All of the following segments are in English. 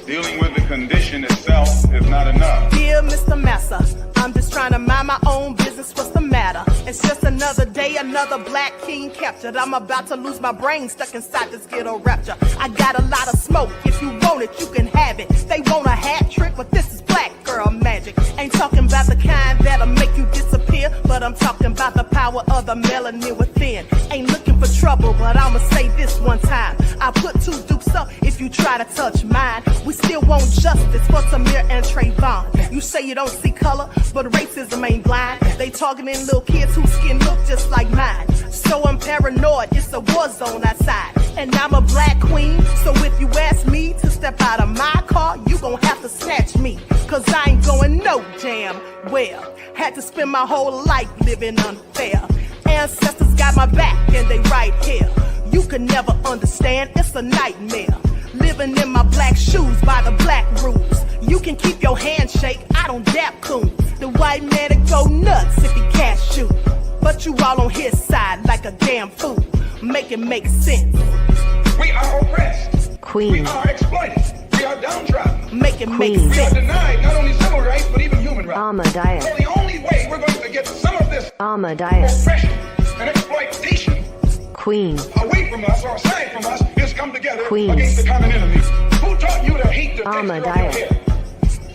Dealing with the condition itself is not enough. Dear Mr. Massa, I'm just trying to mind my own business. What's the matter? It's just another day, another black king captured. I'm about to lose my brain, stuck inside this ghetto rapture. I got a lot of smoke. If you want it, you can have it. They want a hat trick, but this is black girl magic. Ain't talking about the kind that'll make you disappear, but I'm talking about the power of the melanin within. Ain't looking for trouble, but I'ma say this one time. I put two dukes up if you try to touch mine. We still want justice for Samir and Trayvon. You say you don't see color, but racism ain't blind. They targeting little kids whose skin look just like mine. So I'm paranoid, it's a war zone outside. And I'm a black queen, so if you ask me to step out of my car, you gon' have to snatch me. Cause I ain't going no damn well. Had to spend my whole life living unfair. Ancestors got my back and they right here. You can never understand, it's a nightmare. Living in my black shoes by the black rules. You can keep your handshake, I don't dap coon. The white man to go nuts if he can't shoot. But you all on his side like a damn fool. Make it make sense. We are oppressed. Queen. We are exploited. We are downtrodden. Make it make Queen. We are sense. denied not only civil rights, but even human rights. Ahmadiyyah. So the only way we're going to get some of this Ahmadiyyah. oppression and exploitation Queen. away from us or aside from us is come together Queens. against the common enemy. Who taught you to hate the texture of your Ahmadiyyah. hair?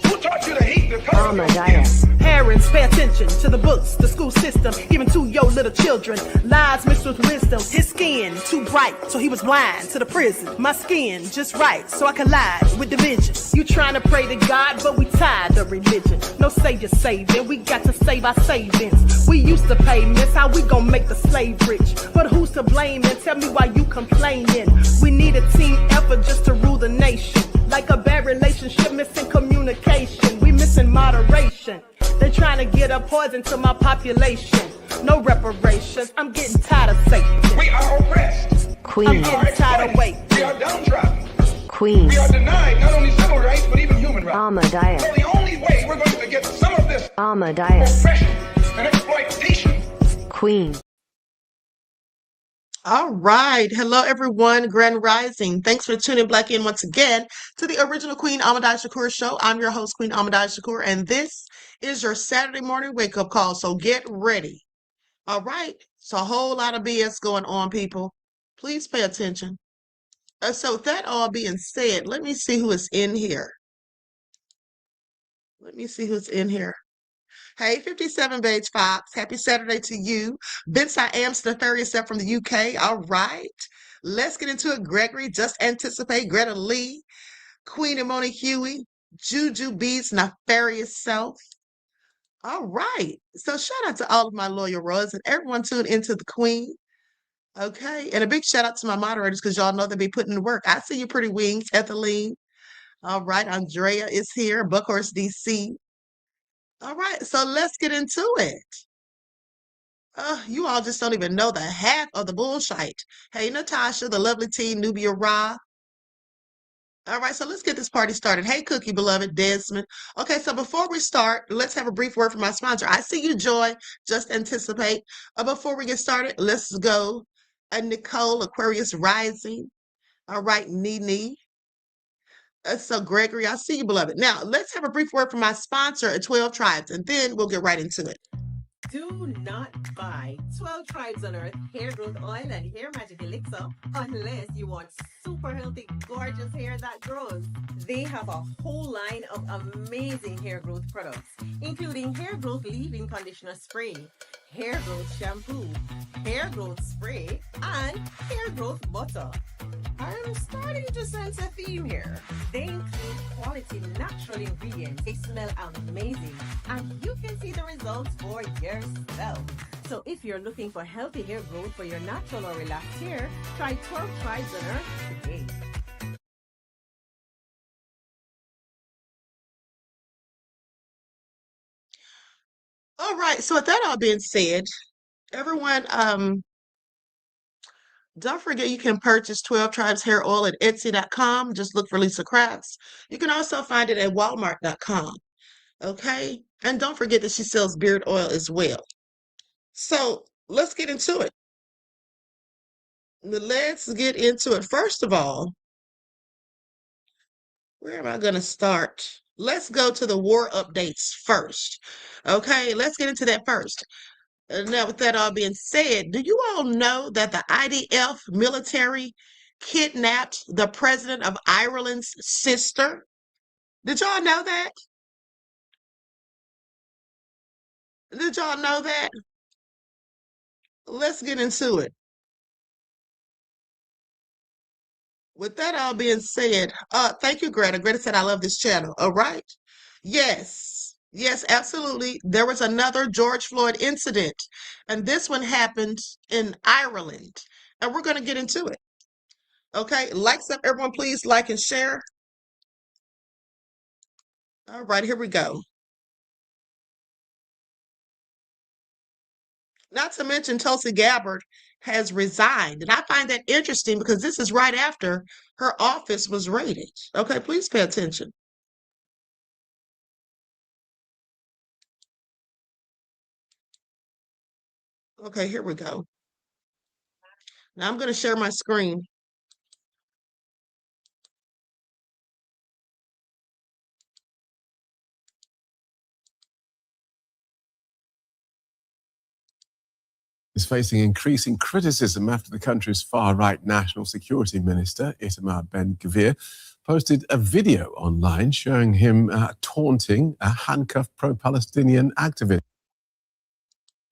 Who taught you to hate the color of your skin? Ahmadiyyah. Parents, pay attention to the books, the school system, even to your little children. Lies mixed with wisdom. His skin too bright, so he was blind to the prison. My skin just right, so I collide with division. You trying to pray to God, but we tired of religion. No savior saving, we got to save our savings. We used to pay miss, how we gon' make the slave rich? But who's to blame, and tell me why you complaining? We need a team effort just to rule the nation. Like a bad relationship, missing communication. We missing moderation. They trying to get a poison to my population. No reparations. I'm getting tired of Satan. We are oppressed. I'm Queen. getting tired of waiting. We are downtrodden. Queen. We are denied not only civil rights, but even human rights. Ahmadiyyah. So the only way we're going to get some of this Ahmadiyyah. oppression and exploitation. Queen. All right. Hello, everyone. Grand Rising. Thanks for tuning back in once again to the original Queen Ahmadiyyah Shakur show. I'm your host, Queen Ahmadiyyah Shakur, and this is your Saturday morning wake up call. So get ready. All right. So a whole lot of BS going on, people. Please pay attention. So with that all being said, let me see who is in here. Let me see who's in here. Hey, 57 Beige Fox. Happy Saturday to you. Vince, I am Nefarious from the UK. All right. Let's get into it. Gregory, Just Anticipate, Greta Lee, Queen and Mona Huey, Juju B's Nefarious Self. All right. So shout out to all of my loyal royals and everyone tuned into the Queen. Okay. And a big shout out to my moderators because y'all know they be putting in work. I see you, pretty wings, Ethelene. All right. Andrea is here. Buckhorse DC. All right, so let's get into it. You all just don't even know the half of the bullshit. Hey, Natasha, the lovely teen, Nubia Ra. All right, so let's get this party started. Hey, Cookie, beloved, Desmond. Okay, so before we start, let's have a brief word from my sponsor. I see you, Joy. Just Anticipate. Before we get started, let's go. Nicole, Aquarius Rising. All right, Nene. So, Gregory, I see you, beloved. Now, let's have a brief word from my sponsor at 12 Tribes, and then we'll get right into it. Do not buy 12 Tribes on Earth hair growth oil and hair magic elixir unless you want super healthy, gorgeous hair that grows. They have a whole line of amazing hair growth products, including hair growth leave-in conditioner spray, hair growth shampoo, hair growth spray, and hair growth butter. I'm starting to sense a theme here. They include quality natural ingredients. They smell amazing, and you can see the results for yourself. So if you're looking for healthy hair growth for your natural or relaxed hair, try 12 Tribes on Earth today. All right, so with that all being said, everyone, don't forget you can purchase 12 Tribes hair oil at Etsy.com. Just look for Lisa Crafts. You can also find it at Walmart.com. Okay? And don't forget that she sells beard oil as well. So let's get into it. Let's get into it. First of all, Where am I going to start? Let's go to the war updates first. Okay, let's get into that first. Now, with that all being said, do you all know that the IDF military kidnapped the president of Ireland's sister? Did y'all know that? Did y'all know that? Let's get into it. With that all being said, thank you, Greta. Greta said, I love this channel. All right. Yes. Yes, absolutely. There was another George Floyd incident, and this one happened in Ireland, and we're going to get into it. Okay. Likes up, everyone, please like and share. All right, here we go. Not to mention Tulsi Gabbard has resigned. And I find that interesting because this is right after her office was raided. Okay, please pay attention. Okay, here we go. Now I'm going to share my screen. Is facing increasing criticism after the country's far-right National Security Minister, Itamar Ben-Gvir, posted a video online showing him taunting a handcuffed pro-Palestinian activist.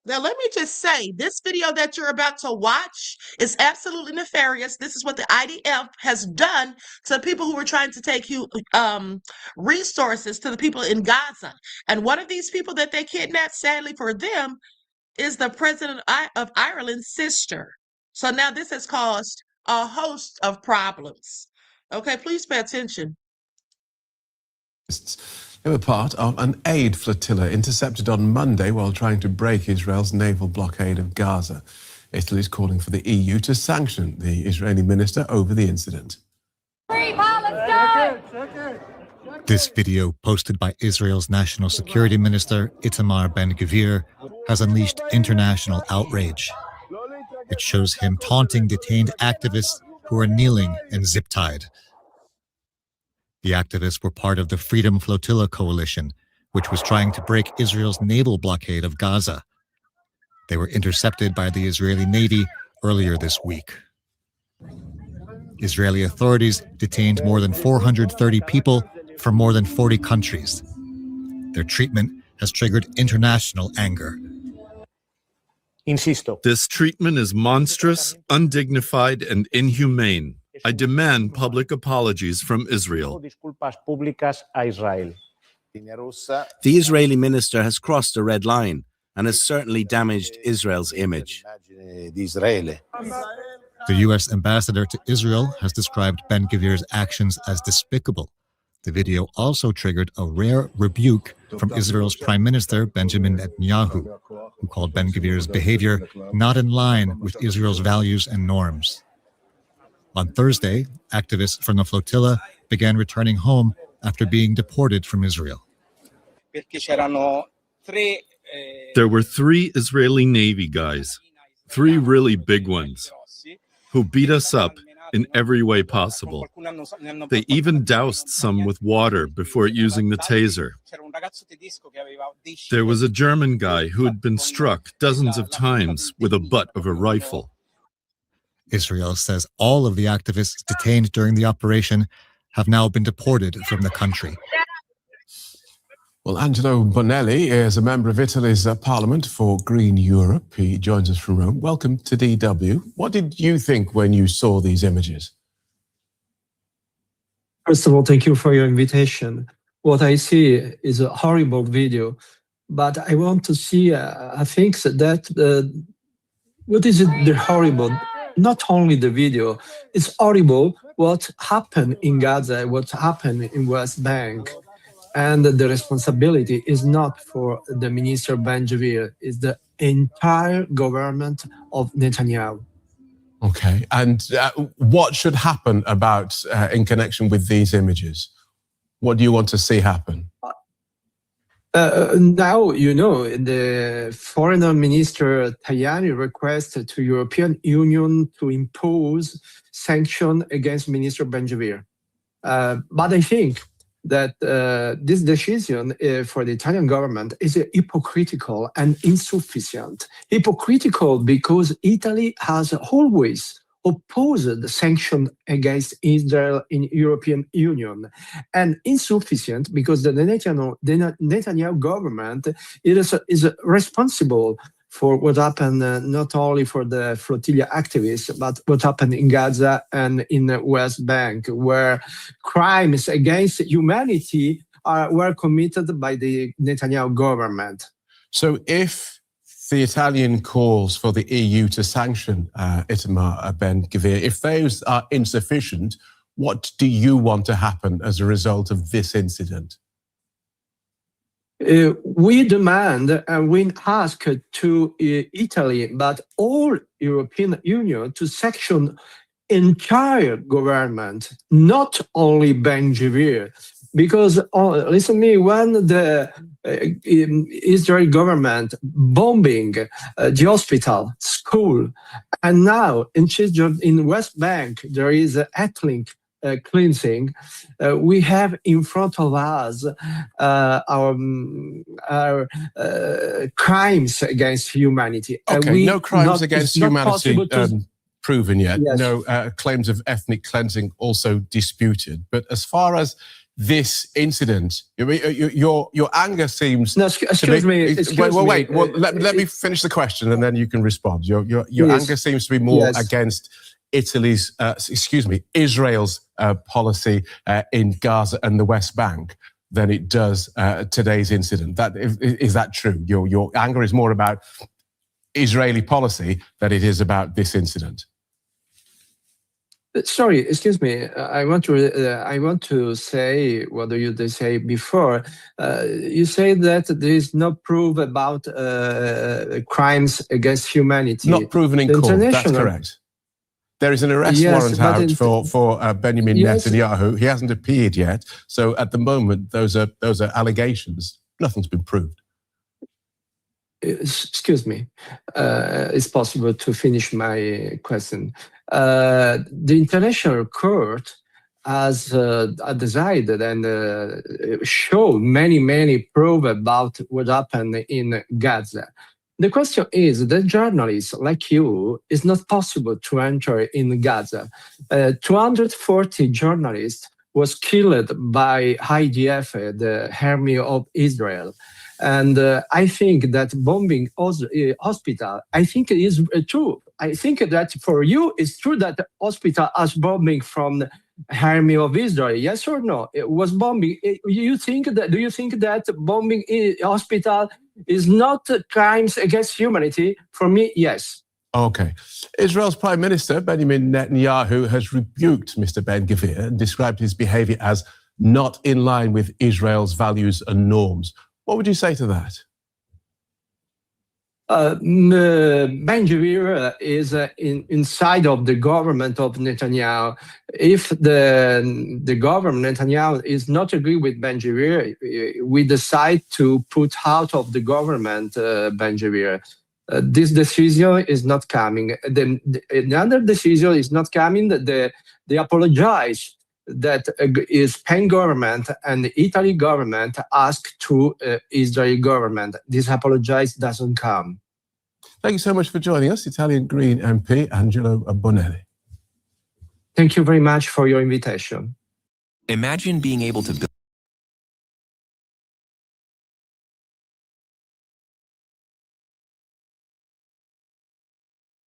Now, let me just say, this video that you're about to watch is absolutely nefarious. This is what the IDF has done to people who were trying to take resources to the people in Gaza. And one of these people that they kidnapped, sadly for them, is the president of Ireland's sister. So now this has caused a host of problems. Okay, please pay attention. They were part of an aid flotilla intercepted on Monday while trying to break Israel's naval blockade of Gaza. Italy is calling for the EU to sanction the Israeli minister over the incident. Free Palestine! This video, posted by Israel's National Security Minister Itamar Ben-Gvir, has unleashed international outrage. It shows him taunting detained activists who are kneeling and zip-tied. The activists were part of the Freedom Flotilla coalition, which was trying to break Israel's naval blockade of Gaza. They were intercepted by the Israeli Navy earlier this week. Israeli authorities detained more than 430 people from more than 40 countries. Their treatment has triggered international anger. This treatment is monstrous, undignified, and inhumane. I demand public apologies from Israel. The Israeli minister has crossed a red line and has certainly damaged Israel's image. The U.S. ambassador to Israel has described Ben-Gvir's actions as despicable. The video also triggered a rare rebuke from Israel's Prime Minister Benjamin Netanyahu, who called Ben-Gvir's behavior not in line with Israel's values and norms. On Thursday, activists from the flotilla began returning home after being deported from Israel. There were 3 Israeli Navy guys, 3 really big ones, who beat us up in every way possible. They even doused some with water before using the taser. There was a German guy who had been struck dozens of times with a butt of a rifle. Israel says all of the activists detained during the operation have now been deported from the country. Well, Angelo Bonelli is a member of Italy's Parliament for Green Europe. He joins us from Rome. Welcome to DW. What did you think when you saw these images? First of all, thank you for your invitation. What I see is a horrible video, but I want to see, I think that what is the horrible? Not only the video, it's horrible what happened in Gaza, what happened in West Bank. And the responsibility is not for the minister Ben-Gvir, it's the entire government of Netanyahu. Okay, and what should happen about in connection with these images? What do you want to see happen? Now, you know, the foreign minister Tajani requested to European Union to impose sanctions against Minister Ben-Gvir. But I think that this decision for the Italian government is hypocritical and insufficient. Hypocritical because Italy has always opposed the sanction against Israel in European Union, and insufficient because the Netanyahu government is responsible for what happened not only for the Flotilla activists, but what happened in Gaza and in the West Bank, where crimes against humanity were committed by the Netanyahu government. So if the Italian calls for the EU to sanction Itamar Ben-Gvir, if those are insufficient, what do you want to happen as a result of this incident? We demand and we ask to Italy, but all European Union, to sanction entire government, not only Ben-Gvir. Because, listen to me, when the Israeli government bombing the hospital, school, and now in West Bank there is ethnic cleansing, we have in front of us our crimes against humanity. Okay, no crimes against humanity proven yet. Yes. No claims of ethnic cleansing also disputed. But as far as this incident, your anger seems. No, excuse me. Wait. Well, let me finish the question, and then you can respond. Your yes. anger seems to be more against Israel's policy in Gaza and the West Bank than it does today's incident. Is that true? Your anger is more about Israeli policy than it is about this incident. Sorry, excuse me. I want to say what you say before. You say that there is no proof about crimes against humanity. Not proven in court. That's correct. There is an arrest warrant out for Benjamin Netanyahu. He hasn't appeared yet. So at the moment, those are allegations. Nothing's been proved. Excuse me. It's possible to finish my question. The International Court has decided and showed many proof about what happened in Gaza. The question is that journalists like you, it's not possible to enter in Gaza. 240 journalists was killed by IDF, the army of Israel. And I think that bombing hospital, I think it is true. I think that for you, it's true that the hospital has bombing from the army of Israel. Yes or no? It was bombing. Do you think that bombing hospital is not crimes against humanity? For me, yes. Okay. Israel's Prime Minister, Benjamin Netanyahu, has rebuked Mr. Ben-Gvir and described his behavior as not in line with Israel's values and norms. What would you say to that? Ben-Gvir is inside of the government of Netanyahu. If the government Netanyahu is not agree with Ben-Gvir, we decide to put out of the government Ben-Gvir. This decision is not coming. Another decision is not coming. They apologize that Spain government and the Italy government asked to Israeli government. This apologize doesn't come. Thank you so much for joining us, Italian Green MP Angelo Bonelli. Thank you very much for your invitation. Imagine being able to build.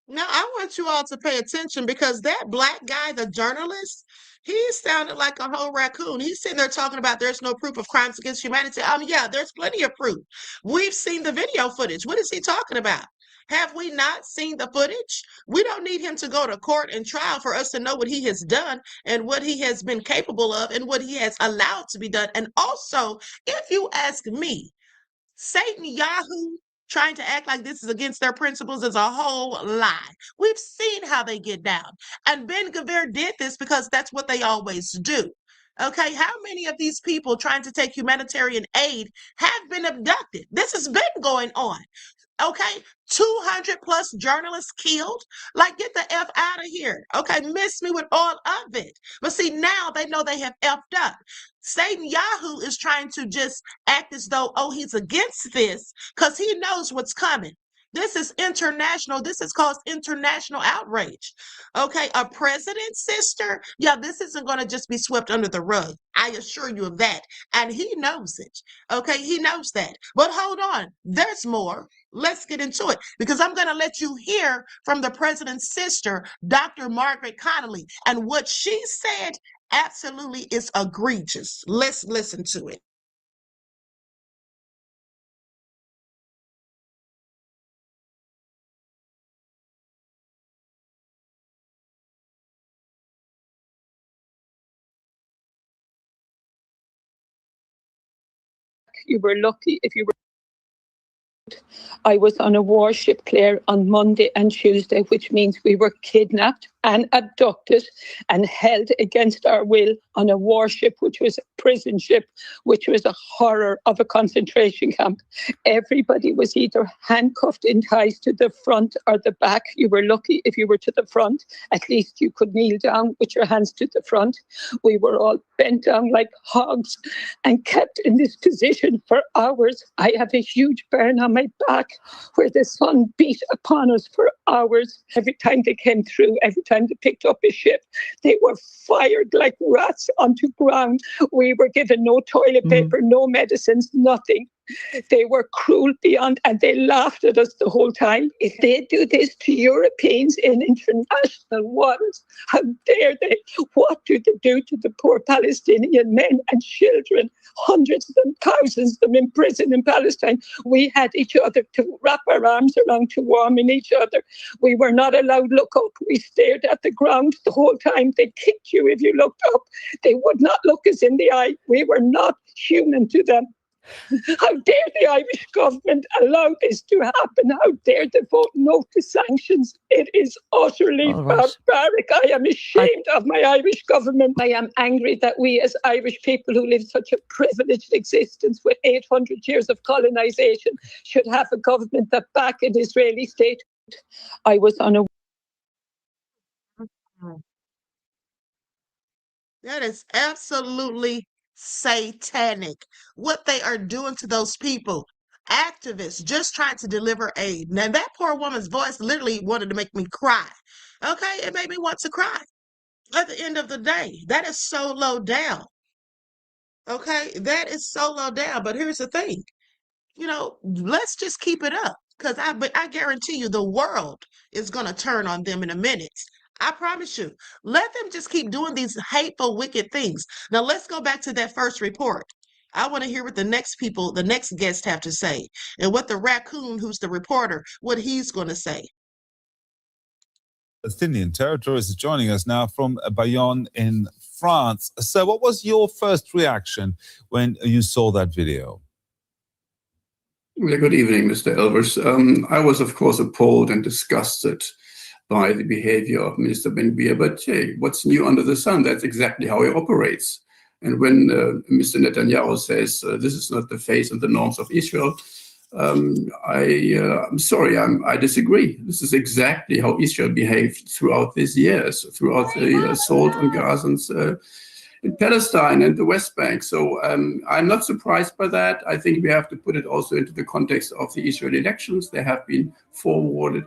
Now, I want you all to pay attention because that black guy, the journalist, he sounded like a whole raccoon. He's sitting there talking about there's no proof of crimes against humanity. Yeah, there's plenty of proof. We've seen the video footage. What is he talking about? Have we not seen the footage? We don't need him to go to court and trial for us to know what he has done and what he has been capable of and what he has allowed to be done. And also, if you ask me, Satan Yahoo trying to act like this is against their principles is a whole lie. We've seen how they get down. And Ben-Gvir did this because that's what they always do. Okay, how many of these people trying to take humanitarian aid have been abducted? This has been going on. Okay, 200 plus journalists killed. Like, get the F out of here. Okay, miss me with all of it. But see, now they know they have effed up. Satan Yahoo is trying to just act as though, oh, he's against this because he knows what's coming. This is international. This has caused international outrage. Okay, a president's sister. Yeah, this isn't going to just be swept under the rug. I assure you of that. And he knows it. Okay, he knows that. But hold on, there's more. Let's get into it because I'm going to let you hear from the president's sister, Dr. Margaret Connolly. And what she said absolutely is egregious. Let's listen to it. You were lucky if you were. I was on a warship, Claire, on Monday and Tuesday, which means we were kidnapped and abducted and held against our will on a warship, which was a prison ship, which was a horror of a concentration camp. Everybody was either handcuffed in ties to the front or the back. You were lucky if you were to the front. At least you could kneel down with your hands to the front. We were all bent down like hogs and kept in this position for hours. I have a huge burn on my back where the sun beat upon us for hours. Every time they came through, every time they picked up a ship, they were fired like rats onto ground. We were given no toilet paper, no medicines, nothing. They were cruel beyond, and they laughed at us the whole time. If they do this to Europeans in international waters, how dare they? What do they do to the poor Palestinian men and children? Hundreds of them, thousands of them in prison in Palestine. We had each other to wrap our arms around to warm in each other. We were not allowed to look up. We stared at the ground the whole time. They kicked you if you looked up. They would not look us in the eye. We were not human to them. How dare the Irish government allow this to happen? How dare they vote no to sanctions? It is utterly barbaric. I am ashamed of my Irish government. I am angry that we as Irish people who live such a privileged existence with 800 years of colonisation should have a government that back an Israeli state. I was on a... That is absolutely satanic. What they are doing to those people, activists just trying to deliver aid. Now, that poor woman's voice literally wanted to make me cry. Okay, it made me want to cry. At the end of the day, that is so low down. Okay, that is so low down. But here's the thing, let's just keep it up because I guarantee you the world is going to turn on them in a minute. I promise you. Let them just keep doing these hateful, wicked things. Now, let's go back to that first report. I want to hear what the next guest have to say, and what the raccoon, who's the reporter, what he's going to say. Palestinian territories is joining us now from Bayonne in France. So what was your first reaction when you saw that video? Well, good evening, Mr. Elvers. I was, of course, appalled and disgusted by the behavior of Minister Ben-Gvir, but hey, what's new under the sun? That's exactly how he operates. And when Mr. Netanyahu says this is not the face and the norms of Israel, I'm sorry, I disagree. This is exactly how Israel behaved throughout these years, throughout the assault on Gazans in Palestine and the West Bank. So I'm not surprised by that. I think we have to put it also into the context of the Israeli elections. They have been forwarded.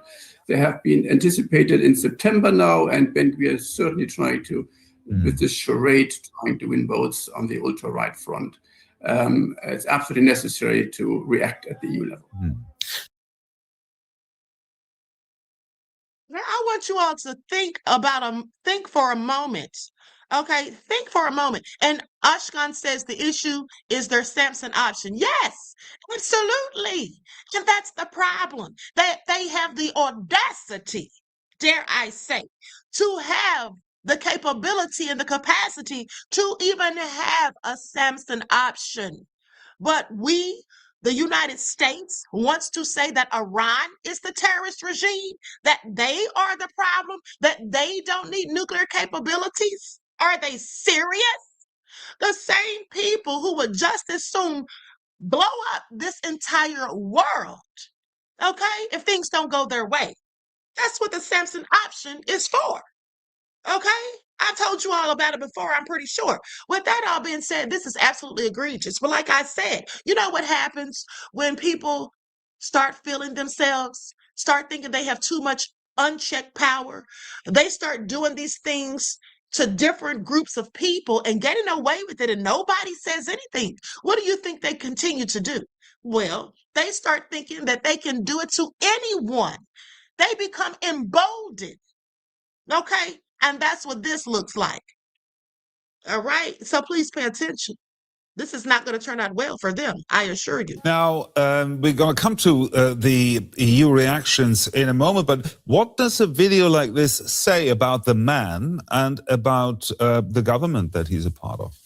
They have been anticipated in September now, and Ben-Gvir is certainly trying to, with this charade, trying to win votes on the ultra-right front. It's absolutely necessary to react at the EU level. Now, I want you all to think for a moment. Okay, think for a moment. And Ashkan says the issue is their Samson option. Yes, absolutely. And that's the problem. That they have the audacity, dare I say, to have the capability and the capacity to even have a Samson option. But the United States, wants to say that Iran is the terrorist regime, that they are the problem, that they don't need nuclear capabilities. Are they serious? The same people who would just as soon blow up this entire world Okay? If things don't go their way. That's what the Samson option is for. Okay? I told you all about it before, I'm pretty sure. With that all being said, this is absolutely egregious. But like I said, you know what happens when people start feeling themselves, start thinking they have too much unchecked power? They start doing these things to different groups of people and getting away with it, and nobody says anything. What do you think they continue to do? Well, they start thinking that they can do it to anyone. They become emboldened. Okay? And that's what this looks like. All right? So please pay attention. This is not going to turn out well for them, I assure you. Now, we're going to come to the EU reactions in a moment, but what does a video like this say about the man and about the government that he's a part of?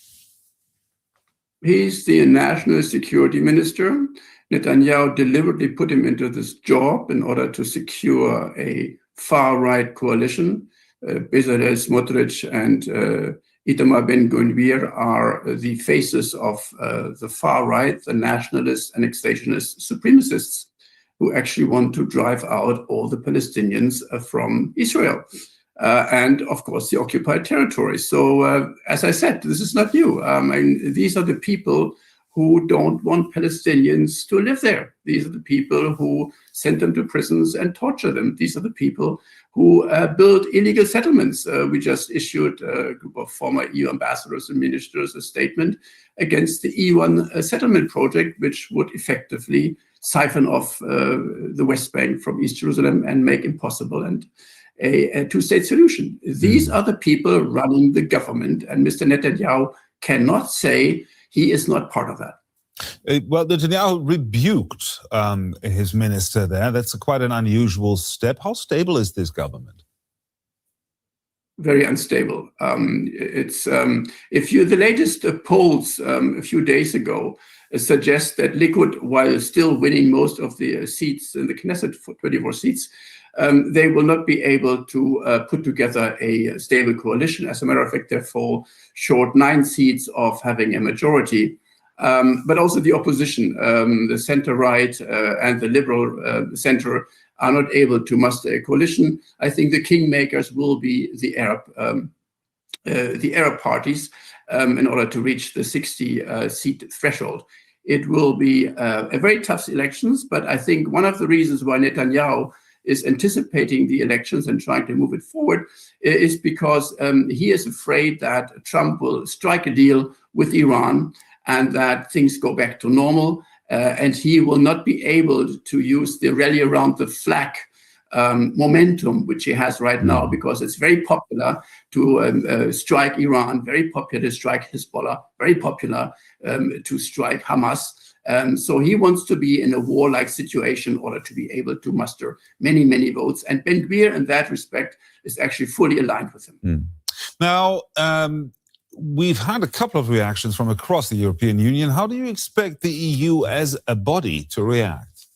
He's the national security minister. Netanyahu deliberately put him into this job in order to secure a far-right coalition. Bezalel Smotrich and Itamar Ben-Gvir are the faces of the far-right, the nationalists, annexationist supremacists who actually want to drive out all the Palestinians from Israel. And of course, the occupied territories. So, as I said, this is not new. These are the people who don't want Palestinians to live there. These are the people who send them to prisons and torture them. These are the people who build illegal settlements. We just issued a group of former EU ambassadors and ministers a statement against the E1 settlement project, which would effectively siphon off the West Bank from East Jerusalem and make impossible a two-state solution. These are the people running the government, and Mr. Netanyahu cannot say he is not part of that. Well, Netanyahu rebuked his minister there. That's quite an unusual step. How stable is this government? Very unstable. The latest polls a few days ago suggest that Likud, while still winning most of the seats in the Knesset, 24 seats, they will not be able to put together a stable coalition. As a matter of fact, they fall short 9 seats of having a majority. But also the opposition, the center-right and the liberal center, are not able to muster a coalition. I think the kingmakers will be the Arab parties in order to reach the 60-seat threshold. It will be a very tough elections, but I think one of the reasons why Netanyahu is anticipating the elections and trying to move it forward is because he is afraid that Trump will strike a deal with Iran and that things go back to normal, and he will not be able to use the rally around the flag momentum which he has right now, because it's very popular to strike Iran, very popular to strike Hezbollah, very popular to strike Hamas. So he wants to be in a warlike situation in order to be able to muster many, many votes. And Ben-Gvir, in that respect, is actually fully aligned with him. Now, we've had a couple of reactions from across the European Union. How do you expect the EU as a body to react?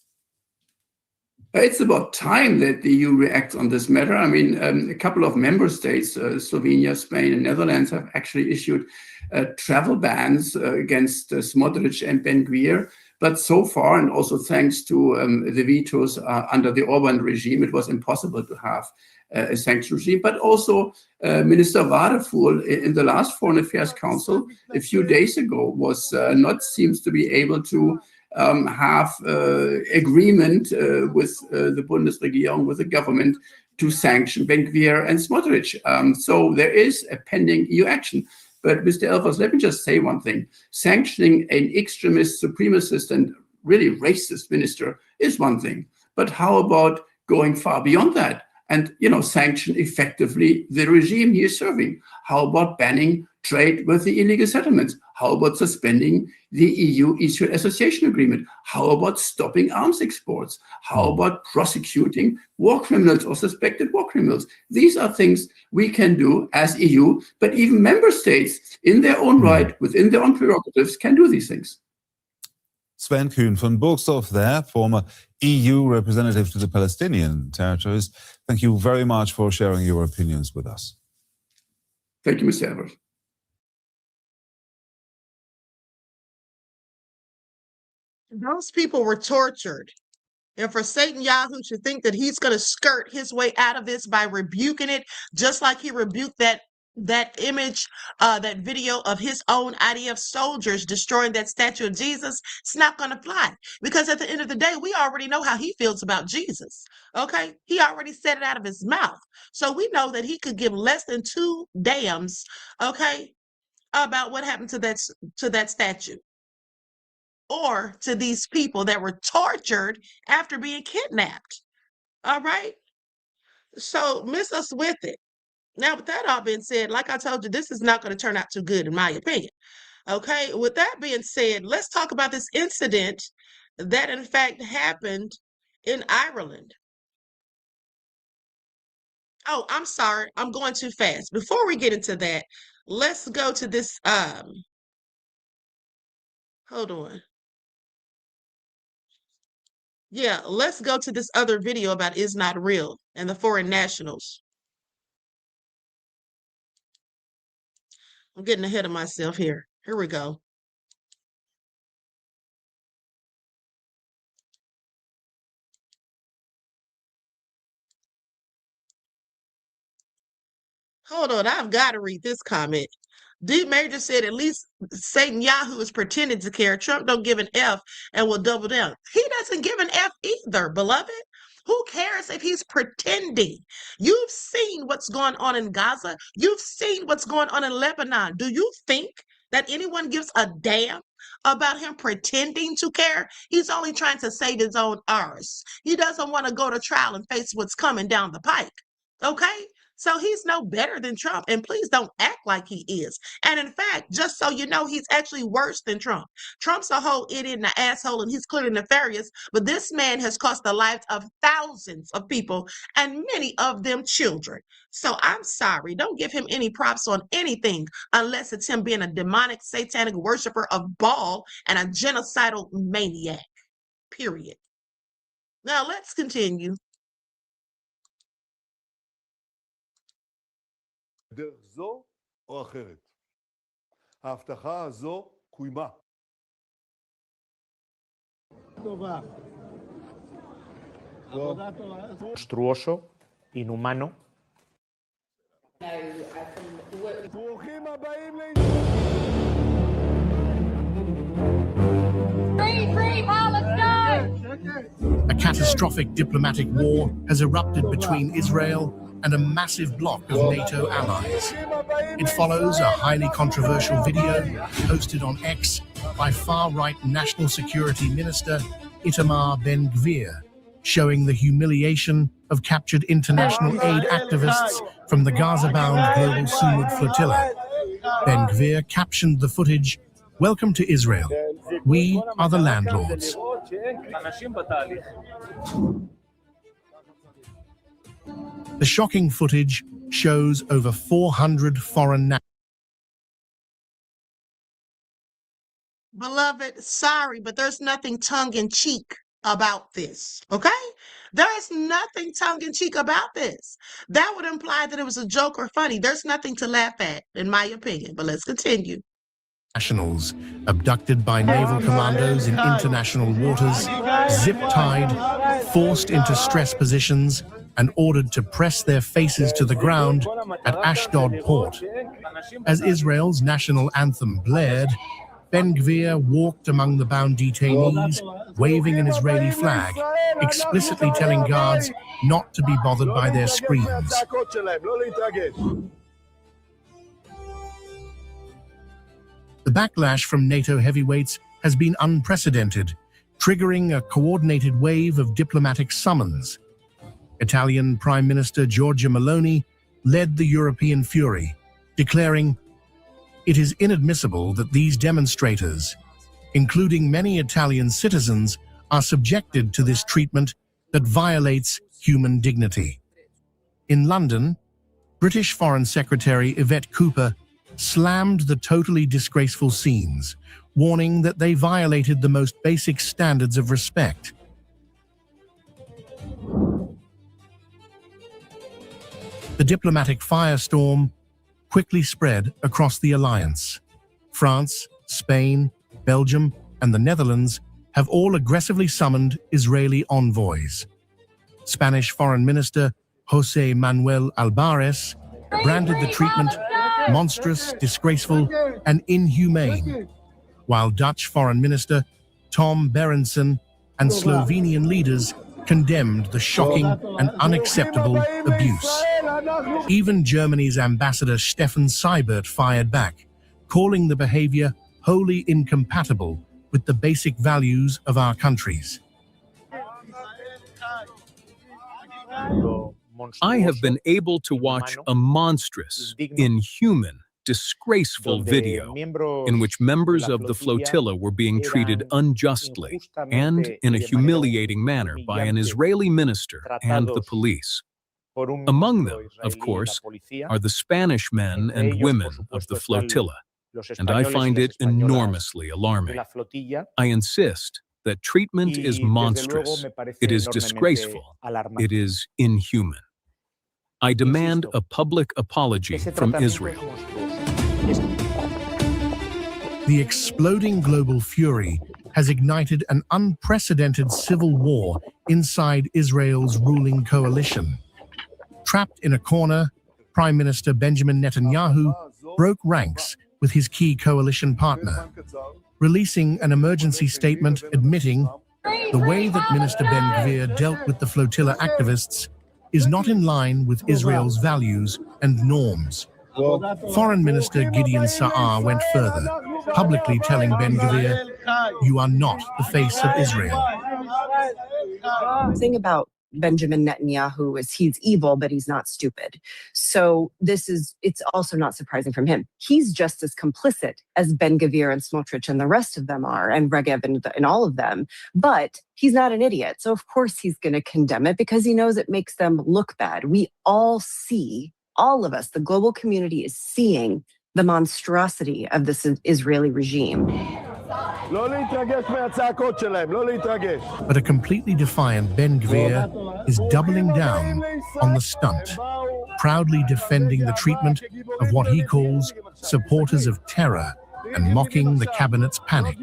It's about time that the EU reacts on this matter. I mean, a couple of member states, Slovenia, Spain, and Netherlands, have actually issued travel bans against Smotrich and Ben-Gvir. But so far, and also thanks to the vetoes under the Orban regime, it was impossible to have a sanction regime. But also, Minister Wadefuhl in the last Foreign Affairs Council a few days ago seems to be able to have agreement with the Bundesregierung, with the government, to sanction Ben-Gvir and Smotrich. So there is a pending EU action. But Mr. Elfers, let me just say one thing. Sanctioning an extremist, supremacist, and really racist minister is one thing. But how about going far beyond that and, sanction effectively the regime he is serving? How about banning trade with the illegal settlements? How about suspending the EU-Israel Association Agreement? How about stopping arms exports? How about prosecuting war criminals or suspected war criminals? These are things we can do as EU, but even member states in their own right, within their own prerogatives, can do these things. Sven Kuhn von Burgsdorf there, former EU representative to the Palestinian territories. Thank you very much for sharing your opinions with us. Thank you, Mr. Elfers. Those people were tortured And for Satan Yahoo to think that he's going to skirt his way out of this by rebuking it, just like he rebuked that image, that video of his own IDF soldiers destroying that statue of Jesus, it's not going to fly. Because at the end of the day, we already know how he feels about Jesus. Okay? He already said it out of his mouth. So we know that he could give less than 2 damns, okay, about what happened to that statue. Or to these people that were tortured after being kidnapped. All right? So miss us with it. Now, with that all being said, like I told you, this is not going to turn out too good, in my opinion. Okay? With that being said, let's talk about this incident that, in fact, happened in Ireland. Oh, I'm sorry. I'm going too fast. Before we get into that, let's go to this. Hold on. Yeah, let's go to this other video about Is Not Real and the foreign nationals. I'm getting ahead of myself here. Here we go. Hold on, I've got to read this comment. D Major said at least Satan Yahoo is pretending to care. Trump don't give an F and will double down. He doesn't give an F either, beloved. Who cares if he's pretending? You've seen what's going on in Gaza. You've seen what's going on in Lebanon. Do you think that anyone gives a damn about him pretending to care? He's only trying to save his own arse. He doesn't want to go to trial and face what's coming down the pike. Okay? So he's no better than Trump, and please don't act like he is. And in fact, just so you know, he's actually worse than Trump. Trump's a whole idiot and an asshole, and he's clearly nefarious, but this man has cost the lives of thousands of people, and many of them children. So I'm sorry, don't give him any props on anything unless it's him being a demonic, satanic worshiper of Baal and a genocidal maniac, period. Now let's continue. דרך זו או אחרת. ההבטחה הזו קוימה. טובה. Monstruoso, inhumano. ברוכים הבאים Free Palestine! A catastrophic diplomatic war has erupted between Israel and a massive bloc of NATO allies. It follows a highly controversial video posted on X by far-right National Security Minister Itamar Ben-Gvir, showing the humiliation of captured international aid activists from the Gaza-bound Global Sumud Flotilla. Ben-Gvir captioned the footage, "Welcome to Israel. We are the landlords." The shocking footage shows over 400 foreign nationals. Beloved, sorry, but there's nothing tongue-in-cheek about this, okay? There is nothing tongue-in-cheek about this. That would imply that it was a joke or funny. There's nothing to laugh at, in my opinion, but let's continue. Nationals abducted by naval commandos in international waters, zip-tied, forced into stress positions, and ordered to press their faces to the ground at Ashdod port. As Israel's national anthem blared, Ben-Gvir walked among the bound detainees, waving an Israeli flag, explicitly telling guards not to be bothered by their screams. The backlash from NATO heavyweights has been unprecedented, triggering a coordinated wave of diplomatic summons. Italian Prime Minister Giorgia Meloni led the European fury, declaring, "It is inadmissible that these demonstrators, including many Italian citizens, are subjected to this treatment that violates human dignity." In London, British Foreign Secretary Yvette Cooper slammed the totally disgraceful scenes, warning that they violated the most basic standards of respect. The diplomatic firestorm quickly spread across the alliance. France, Spain, Belgium, and the Netherlands have all aggressively summoned Israeli envoys. Spanish Foreign Minister José Manuel Albares branded the treatment monstrous, disgraceful, and inhumane, while Dutch Foreign Minister Tom Berendsen and Slovenian leaders condemned the shocking and unacceptable abuse. Even Germany's ambassador Stefan Seibert fired back, calling the behavior wholly incompatible with the basic values of our countries. I have been able to watch a monstrous, inhuman, disgraceful video in which members of the flotilla were being treated unjustly and in a humiliating manner by an Israeli minister and the police. Among them, of course, are the Spanish men and women of the flotilla, and I find it enormously alarming. I insist that treatment is monstrous, it is disgraceful, it is inhuman. I demand a public apology from Israel. The exploding global fury has ignited an unprecedented civil war inside Israel's ruling coalition. Trapped in a corner, Prime Minister Benjamin Netanyahu broke ranks with his key coalition partner, releasing an emergency statement admitting the way that Minister Ben-Gvir dealt with the flotilla activists is not in line with Israel's values and norms. Foreign Minister Gideon Sa'ar went further, publicly telling Ben-Gvir, "You are not the face of Israel." The thing about Benjamin Netanyahu is he's evil, but he's not stupid. So it's also not surprising from him. He's just as complicit as Ben-Gvir and Smotrich and the rest of them are, and Regev and all of them. But he's not an idiot. So of course he's going to condemn it because he knows it makes them look bad. We all see, all of us, the global community is seeing the monstrosity of this Israeli regime. But a completely defiant Ben-Gvir is doubling down on the stunt, proudly defending the treatment of what he calls supporters of terror and mocking the cabinet's panic.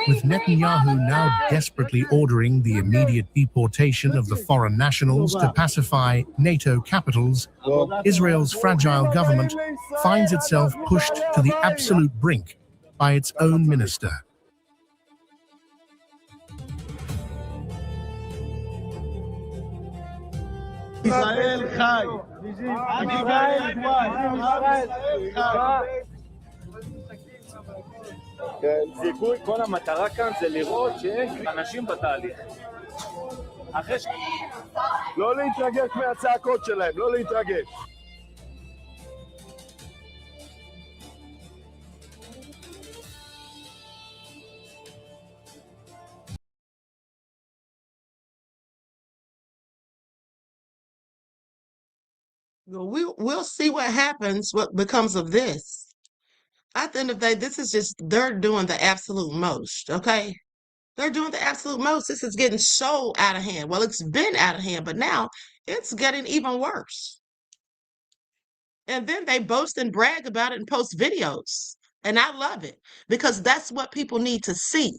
With Netanyahu now desperately ordering the immediate deportation of the foreign nationals to pacify NATO capitals, Israel's fragile government finds itself pushed to the absolute brink by its own minister. Israel Chai. כן, זיכוי, כל המטרה כאן זה לראות שיש אנשים בתהליך. אחרי ש... לא להתרגש מהצעקות שלהם, לא להתרגש. We'll see what happens, what becomes of this. At the end of the day, this is just, they're doing the absolute most, okay? They're doing the absolute most. This is getting so out of hand. Well, it's been out of hand, but now it's getting even worse. And then they boast and brag about it and post videos. And I love it because that's what people need to see.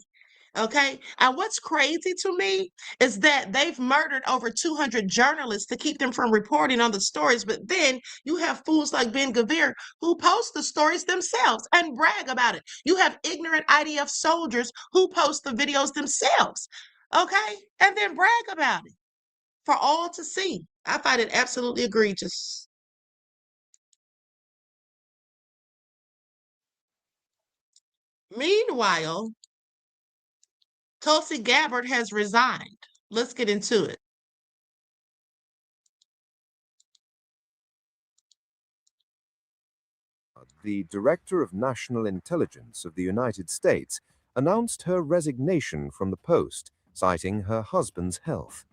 Okay. And what's crazy to me is that they've murdered over 200 journalists to keep them from reporting on the stories. But then you have fools like Ben-Gvir who post the stories themselves and brag about it. You have ignorant IDF soldiers who post the videos themselves. Okay. And then brag about it for all to see. I find it absolutely egregious. Meanwhile, Tulsi Gabbard has resigned. Let's get into it. The Director of National Intelligence of the United States announced her resignation from the post, citing her husband's health.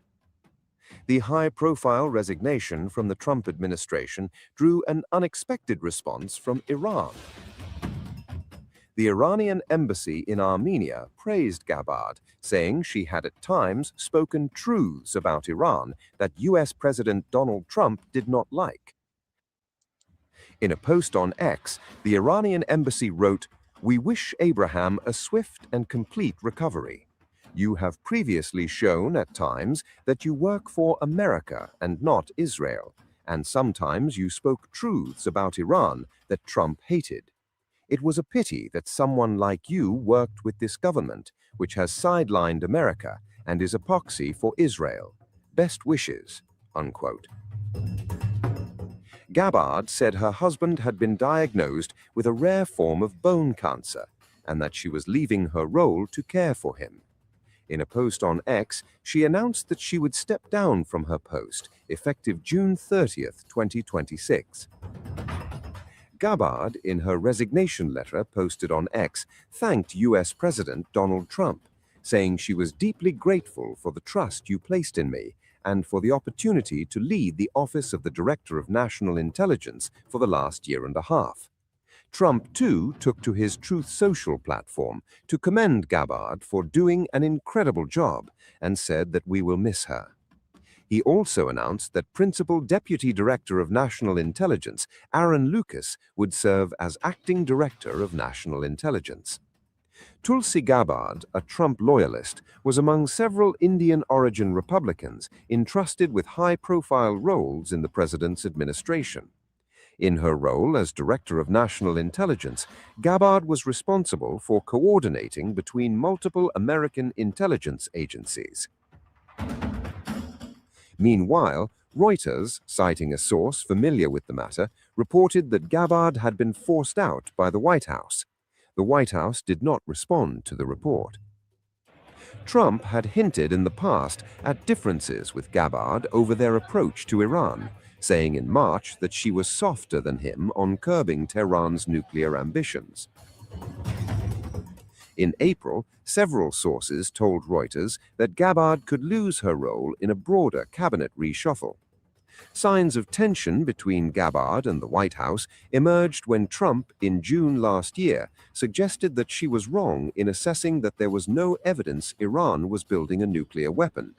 The high-profile resignation from the Trump administration drew an unexpected response from Iran. The Iranian embassy in Armenia praised Gabbard, saying she had at times spoken truths about Iran that US President Donald Trump did not like. In a post on X, the Iranian embassy wrote, "We wish Abraham a swift and complete recovery." You have previously shown at times that you work for America and not Israel, and sometimes you spoke truths about Iran that Trump hated. It was a pity that someone like you worked with this government, which has sidelined America and is a proxy for Israel. Best wishes," unquote. Gabbard said her husband had been diagnosed with a rare form of bone cancer and that she was leaving her role to care for him. In a post on X, she announced that she would step down from her post, effective June 30th, 2026. Gabbard, in her resignation letter posted on X, thanked U.S. President Donald Trump, saying she was deeply grateful for the trust you placed in me and for the opportunity to lead the Office of the Director of National Intelligence for the last year and a half. Trump, too, took to his Truth Social platform to commend Gabbard for doing an incredible job and said that we will miss her. He also announced that Principal Deputy Director of National Intelligence, Aaron Lucas, would serve as Acting Director of National Intelligence. Tulsi Gabbard, a Trump loyalist, was among several Indian-origin Republicans entrusted with high-profile roles in the president's administration. In her role as Director of National Intelligence, Gabbard was responsible for coordinating between multiple American intelligence agencies. Meanwhile, Reuters, citing a source familiar with the matter, reported that Gabbard had been forced out by the White House. The White House did not respond to the report. Trump had hinted in the past at differences with Gabbard over their approach to Iran, saying in March that she was softer than him on curbing Tehran's nuclear ambitions. In April, several sources told Reuters that Gabbard could lose her role in a broader cabinet reshuffle. Signs of tension between Gabbard and the White House emerged when Trump, in June last year, suggested that she was wrong in assessing that there was no evidence Iran was building a nuclear weapon.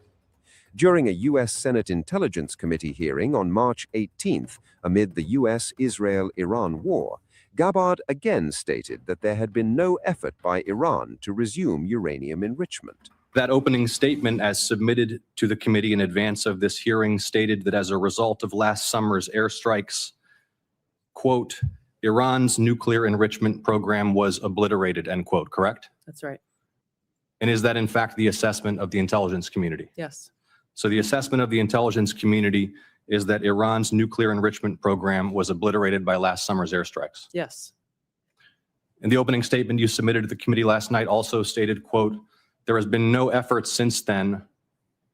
During a U.S. Senate Intelligence Committee hearing on March 18th, amid the U.S.-Israel-Iran war, Gabbard again stated that there had been no effort by Iran to resume uranium enrichment. That opening statement, as submitted to the committee in advance of this hearing, stated that as a result of last summer's airstrikes, quote, Iran's nuclear enrichment program was obliterated, end quote, correct? That's right. And is that in fact the assessment of the intelligence community? Yes. So the assessment of the intelligence community is that Iran's nuclear enrichment program was obliterated by last summer's airstrikes. Yes. And the opening statement you submitted to the committee last night also stated, quote, there has been no effort since then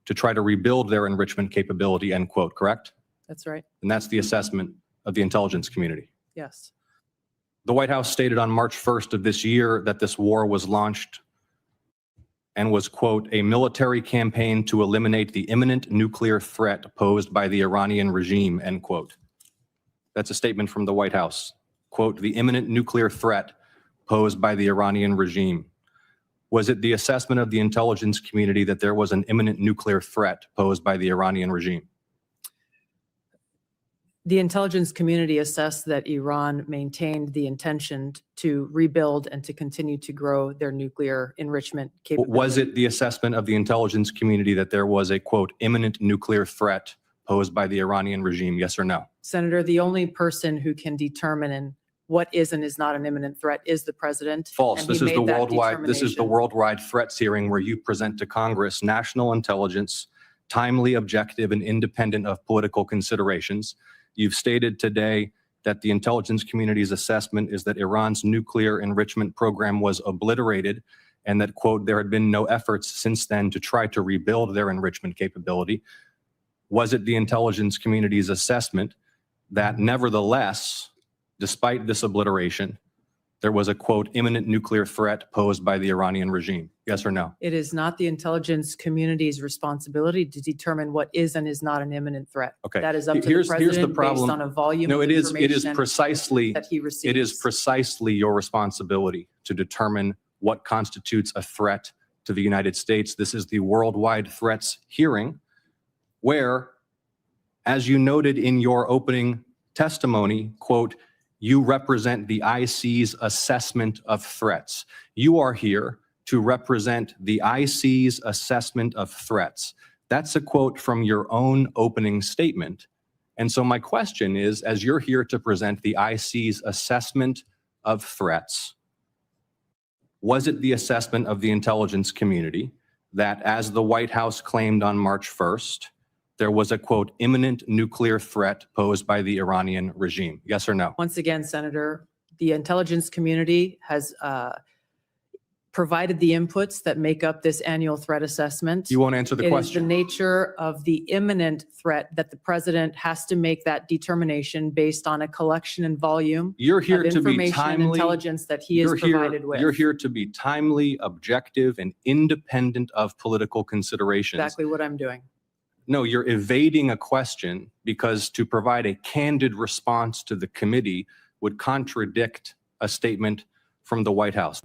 to try to rebuild their enrichment capability, end quote, correct? That's right. And that's the assessment of the intelligence community. Yes. The White House stated on March 1st of this year that this war was launched and was, quote, a military campaign to eliminate the imminent nuclear threat posed by the Iranian regime, end quote. That's a statement from the White House. Quote, the imminent nuclear threat posed by the Iranian regime. Was it the assessment of the intelligence community that there was an imminent nuclear threat posed by the Iranian regime? The intelligence community assessed that Iran maintained the intention to rebuild and to continue to grow their nuclear enrichment capability. Was it the assessment of the intelligence community that there was a, quote, imminent nuclear threat posed by the Iranian regime, yes or no? Senator, the only person who can determine what is and is not an imminent threat is the president. False. This is the worldwide threats hearing where you present to Congress national intelligence, timely, objective, and independent of political considerations. You've stated today that the intelligence community's assessment is that Iran's nuclear enrichment program was obliterated and that, quote, there had been no efforts since then to try to rebuild their enrichment capability. Was it the intelligence community's assessment that nevertheless, despite this obliteration, there was a, quote, imminent nuclear threat posed by the Iranian regime? Yes or no? It is not the intelligence community's responsibility to determine what is and is not an imminent threat. Okay. That is up to the president based on a volume of information it is precisely that he receives. It is precisely your responsibility to determine what constitutes a threat to the United States. This is the worldwide threats hearing where, as you noted in your opening testimony, quote, you represent the IC's assessment of threats. You are here to represent the IC's assessment of threats. That's a quote from your own opening statement. And so my question is, as you're here to present the IC's assessment of threats, was it the assessment of the intelligence community that, as the White House claimed on March 1st, there was a, quote, imminent nuclear threat posed by the Iranian regime? Yes or no? Once again, Senator, the intelligence community has provided the inputs that make up this annual threat assessment. You won't answer the It is question. the nature of the imminent threat that the president has to make that determination based on a collection and volume You're here of to be information and timely. intelligence that he is provided with. You're here to be timely, objective, and independent of political considerations. Exactly what I'm doing. No, you're evading a question because to provide a candid response to the committee would contradict a statement from the White House.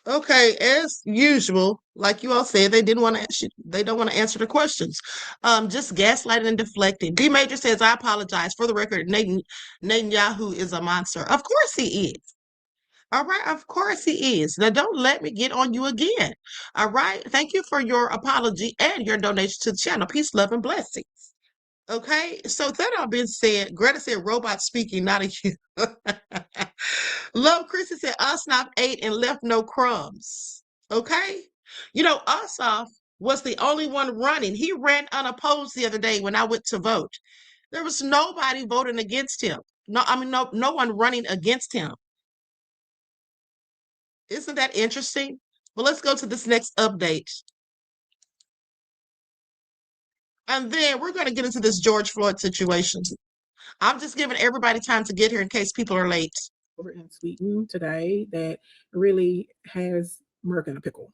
Okay, as usual, like you all said, they don't want to answer the questions. Just gaslighting and deflecting. D Major says, I apologize. For the record, Netanyahu is a monster. Of course he is. All right, of course he is. Now don't let me get on you again. All right. Thank you for your apology and your donation to the channel. Peace, love, and blessings. Okay, so that all being said, Greta said robot speaking, not a human. Love Chrissy said Ossoff ate and left no crumbs. Okay, you know, Ossoff was the only one running. He ran unopposed the other day when I went to vote. There was nobody voting against him. No one running against him. Isn't that interesting? Well, let's go to this next update. And then we're going to get into this George Floyd situation. I'm just giving everybody time to get here in case people are late. Over in Sweden today that really has Merc in a pickle.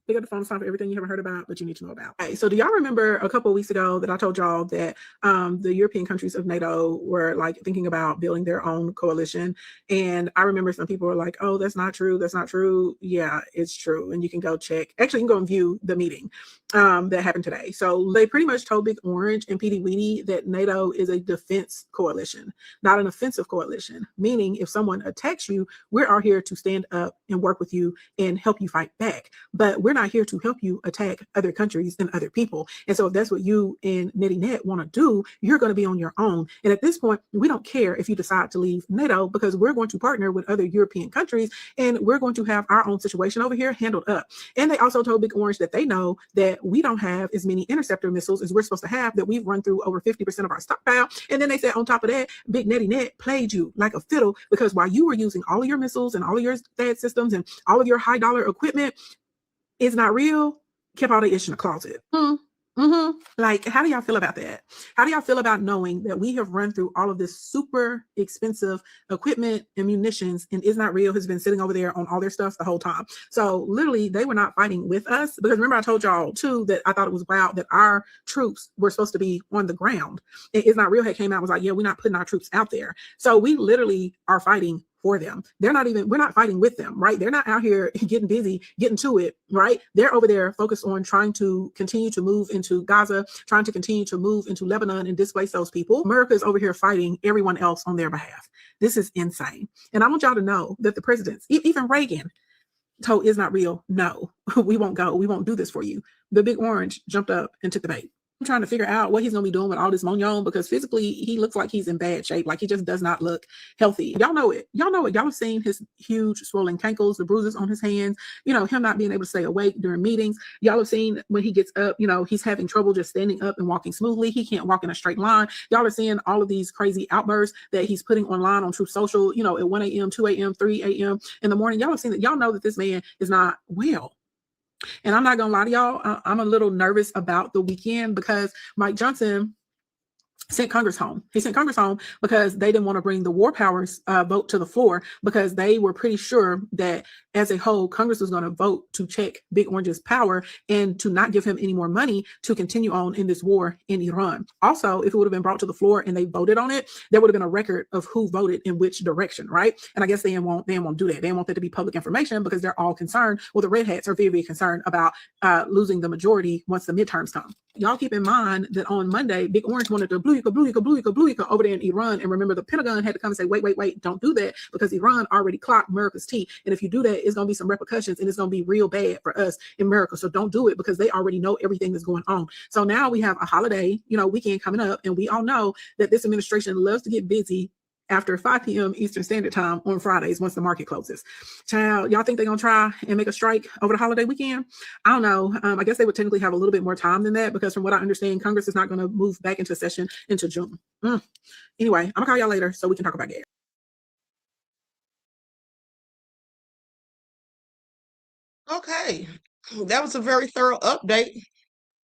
Pick up the phone, for everything you haven't heard about, but you need to know about. Okay, so do y'all remember a couple of weeks ago that I told y'all that the European countries of NATO were like thinking about building their own coalition? And I remember some people were like, oh, that's not true. That's not true. Yeah, it's true. And you can go check. Actually, you can go and view the meeting that happened today. So they pretty much told Big Orange and Petey Weedy that NATO is a defense coalition, not an offensive coalition, meaning if someone attacks you, we're all here to stand up and work with you and help you fight back. But we're not here to help you attack other countries and other people. And so if that's what you and Nettie Net want to do, you're going to be on your own. And at this point, we don't care if you decide to leave NATO because we're going to partner with other European countries and we're going to have our own situation over here handled up. And they also told Big Orange that they know that we don't have as many interceptor missiles as we're supposed to have, that we've run through over 50% of our stockpile. And then they said on top of that, Big Nettie Net played you like a fiddle because while you were using all of your missiles and all of your THAAD systems and all of your high dollar equipment, it's not real, kept all the ish in the closet. Like, how do y'all feel about that? How do y'all feel about knowing that we have run through all of this super expensive equipment and munitions and is not real, has been sitting over there on all their stuff the whole time? So literally they were not fighting with us, because remember I told y'all too that I thought it was wild that our troops were supposed to be on the ground. It's not real had came out and was like, yeah, we're not putting our troops out there. So we literally are fighting for them. We're not fighting with them, right? They're not out here getting busy, getting to it, right? They're over there focused on trying to continue to move into Gaza, trying to continue to move into Lebanon and displace those people. America is over here fighting everyone else on their behalf. This is insane. And I want y'all to know that the presidents, even Reagan, told is not real. No, we won't go. We won't do this for you. The Big Orange jumped up and took the bait. I'm trying to figure out what he's going to be doing with all this mignon, because physically he looks like he's in bad shape. Like he just does not look healthy. Y'all know it. Y'all know it. Y'all have seen his huge swollen cankles, the bruises on his hands, you know, him not being able to stay awake during meetings. Y'all have seen when he gets up, you know, he's having trouble just standing up and walking smoothly. He can't walk in a straight line. Y'all are seeing all of these crazy outbursts that he's putting online on Truth Social, you know, at 1 a.m., 2 a.m., 3 a.m. in the morning. Y'all have seen that. Y'all know that this man is not well. And I'm not going to lie to y'all, I'm a little nervous about the weekend because Mike Johnson sent Congress home. He sent Congress home because they didn't want to bring the war powers vote to the floor, because they were pretty sure that as a whole, Congress was going to vote to check Big Orange's power and to not give him any more money to continue on in this war in Iran. Also, if it would have been brought to the floor and they voted on it, there would have been a record of who voted in which direction, right? And I guess they won't do that. They want that to be public information because they're all concerned. Well, the red hats are very, very concerned about losing the majority once the midterms come. Y'all keep in mind that on Monday, Big Orange wanted to blue over there in Iran. And remember, the Pentagon had to come and say, wait, don't do that, because Iran already clocked America's teeth. And if you do that, it's going to be some repercussions and it's going to be real bad for us in America. So don't do it, because they already know everything that's going on. So now we have a holiday, weekend coming up. And we all know that this administration loves to get busy after 5 p.m. Eastern Standard Time on Fridays once the market closes. Child, y'all think they're going to try and make a strike over the holiday weekend? I don't know. I guess they would technically have a little bit more time than that, because from what I understand, Congress is not going to move back into session until June. Anyway, I'm going to call y'all later so we can talk about gas. Okay, that was a very thorough update.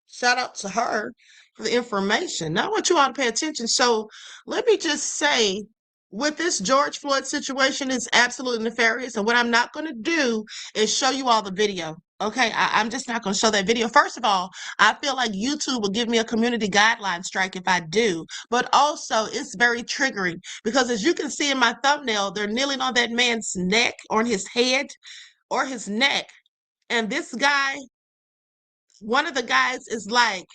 Shout out to her for the information. Now I want you all to pay attention. So let me just say, with this George Floyd situation, is absolutely nefarious. And what I'm not going to do is show you all the video. Okay, I'm just not going to show that video. First of all, I feel like YouTube will give me a community guideline strike if I do. But also, it's very triggering, because as you can see in my thumbnail, they're kneeling on that man's neck, on his head or his neck. And this guy, one of the guys, is like,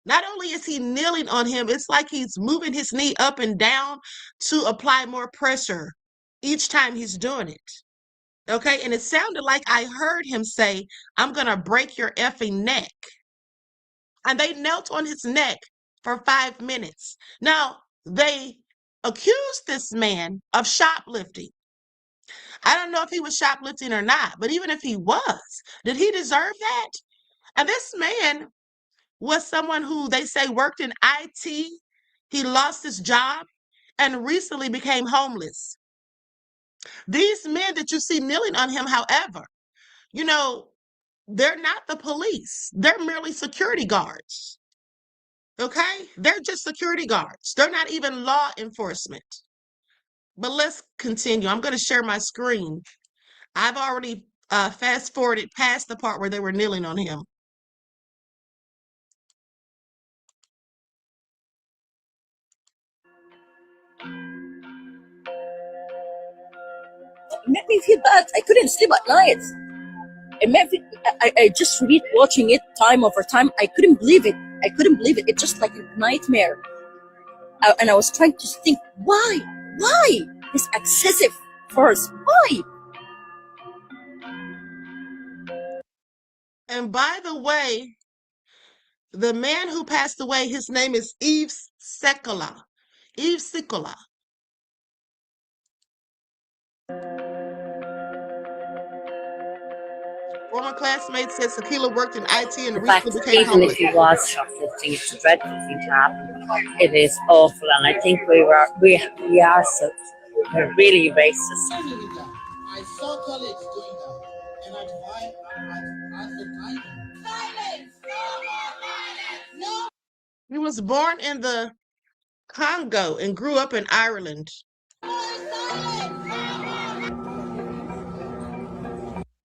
not only is he kneeling on him, it's like he's moving his knee up and down to apply more pressure each time he's doing it. Okay, and it sounded like I heard him say, "I'm going to break your effing neck." And they knelt on his neck for 5 minutes. Now, they accused this man of shoplifting. I don't know if he was shoplifting or not, but even if he was, did he deserve that? And this man was someone who they say worked in IT. He lost his job and recently became homeless. These men that you see kneeling on him, however, they're not the police. They're merely security guards. Okay? They're just security guards. They're not even law enforcement. But let's continue. I'm going to share my screen. I've already fast forwarded past the part where they were kneeling on him. It made me feel bad. I couldn't sleep at night. It made me, I just read watching it time over time. I couldn't believe it. It's just like a nightmare. And I was trying to think, why this excessive force? Why? And by the way, the man who passed away, his name is Yves Sakila. Yves Sakila. Former classmate said Sakila worked in IT and recently became Even homeless. if he was shoplifting, it's a dreadful thing to happen. It is awful, and I think we are so we're really racist. I saw colleagues doing that, and I advise silence. No. He was born in the Congo and grew up in Ireland.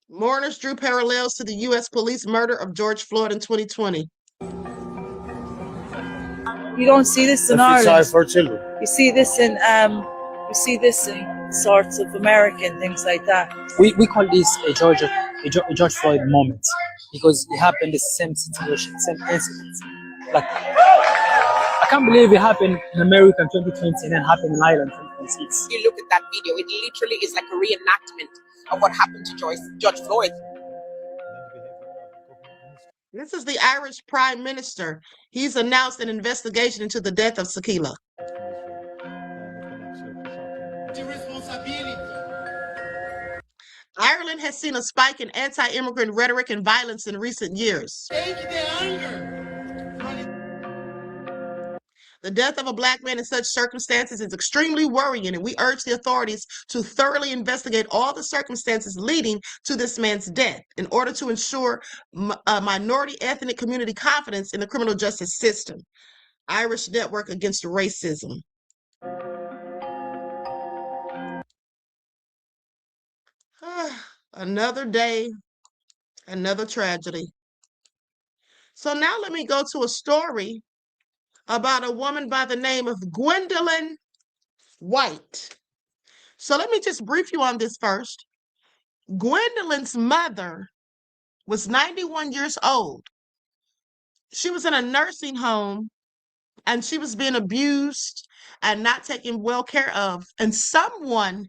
Mourners drew parallels to the U.S. police murder of George Floyd in 2020. You don't see this in Ireland. For children. You see this in sorts of American things like that. We call this a George Floyd moment, because it happened the same situation, same incident. Like, I can't believe it happened in America in 2020 and then happened in Ireland in 2026. You look at that video, it literally is like a reenactment of what happened to George Floyd. This is the Irish Prime Minister. He's announced an investigation into the death of Sakila. Ireland has seen a spike in anti-immigrant rhetoric and violence in recent years. The death of a Black man in such circumstances is extremely worrying, and we urge the authorities to thoroughly investigate all the circumstances leading to this man's death in order to ensure minority ethnic community confidence in the criminal justice system. Irish Network Against Racism. Another day, another tragedy. So now let me go to a story about a woman by the name of Gwendolyn White. So let me just brief you on this first. Gwendolyn's mother was 91 years old. She was in a nursing home and she was being abused and not taken well care of. And someone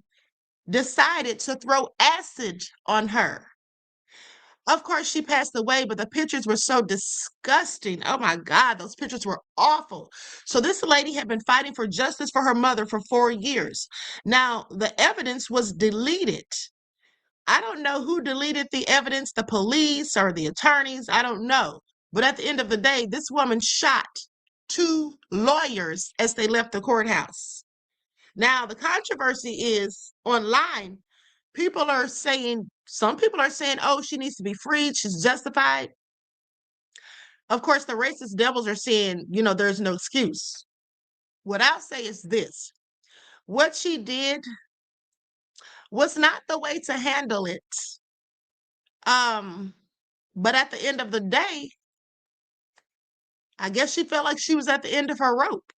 decided to throw acid on her. Of course, she passed away, but the pictures were so disgusting. Oh my God, those pictures were awful. So this lady had been fighting for justice for her mother for 4 years. Now, the evidence was deleted. I don't know who deleted the evidence, the police or the attorneys, I don't know. But at the end of the day, this woman shot 2 lawyers as they left the courthouse. Now, the controversy is online. Some people are saying, oh, she needs to be freed. She's justified. Of course, the racist devils are saying, there's no excuse. What I'll say is this. What she did was not the way to handle it. But at the end of the day, I guess she felt like she was at the end of her rope.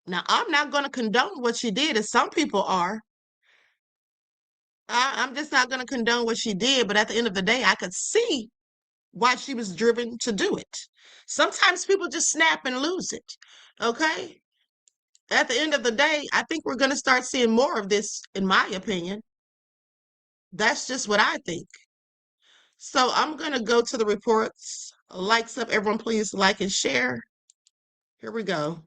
Now, I'm not going to condone what she did, as some people are. I'm just not going to condone what she did, but at the end of the day, I could see why she was driven to do it. Sometimes people just snap and lose it, okay? At the end of the day, I think we're going to start seeing more of this, in my opinion. That's just what I think. So I'm going to go to the reports. Likes up, everyone please like and share. Here we go.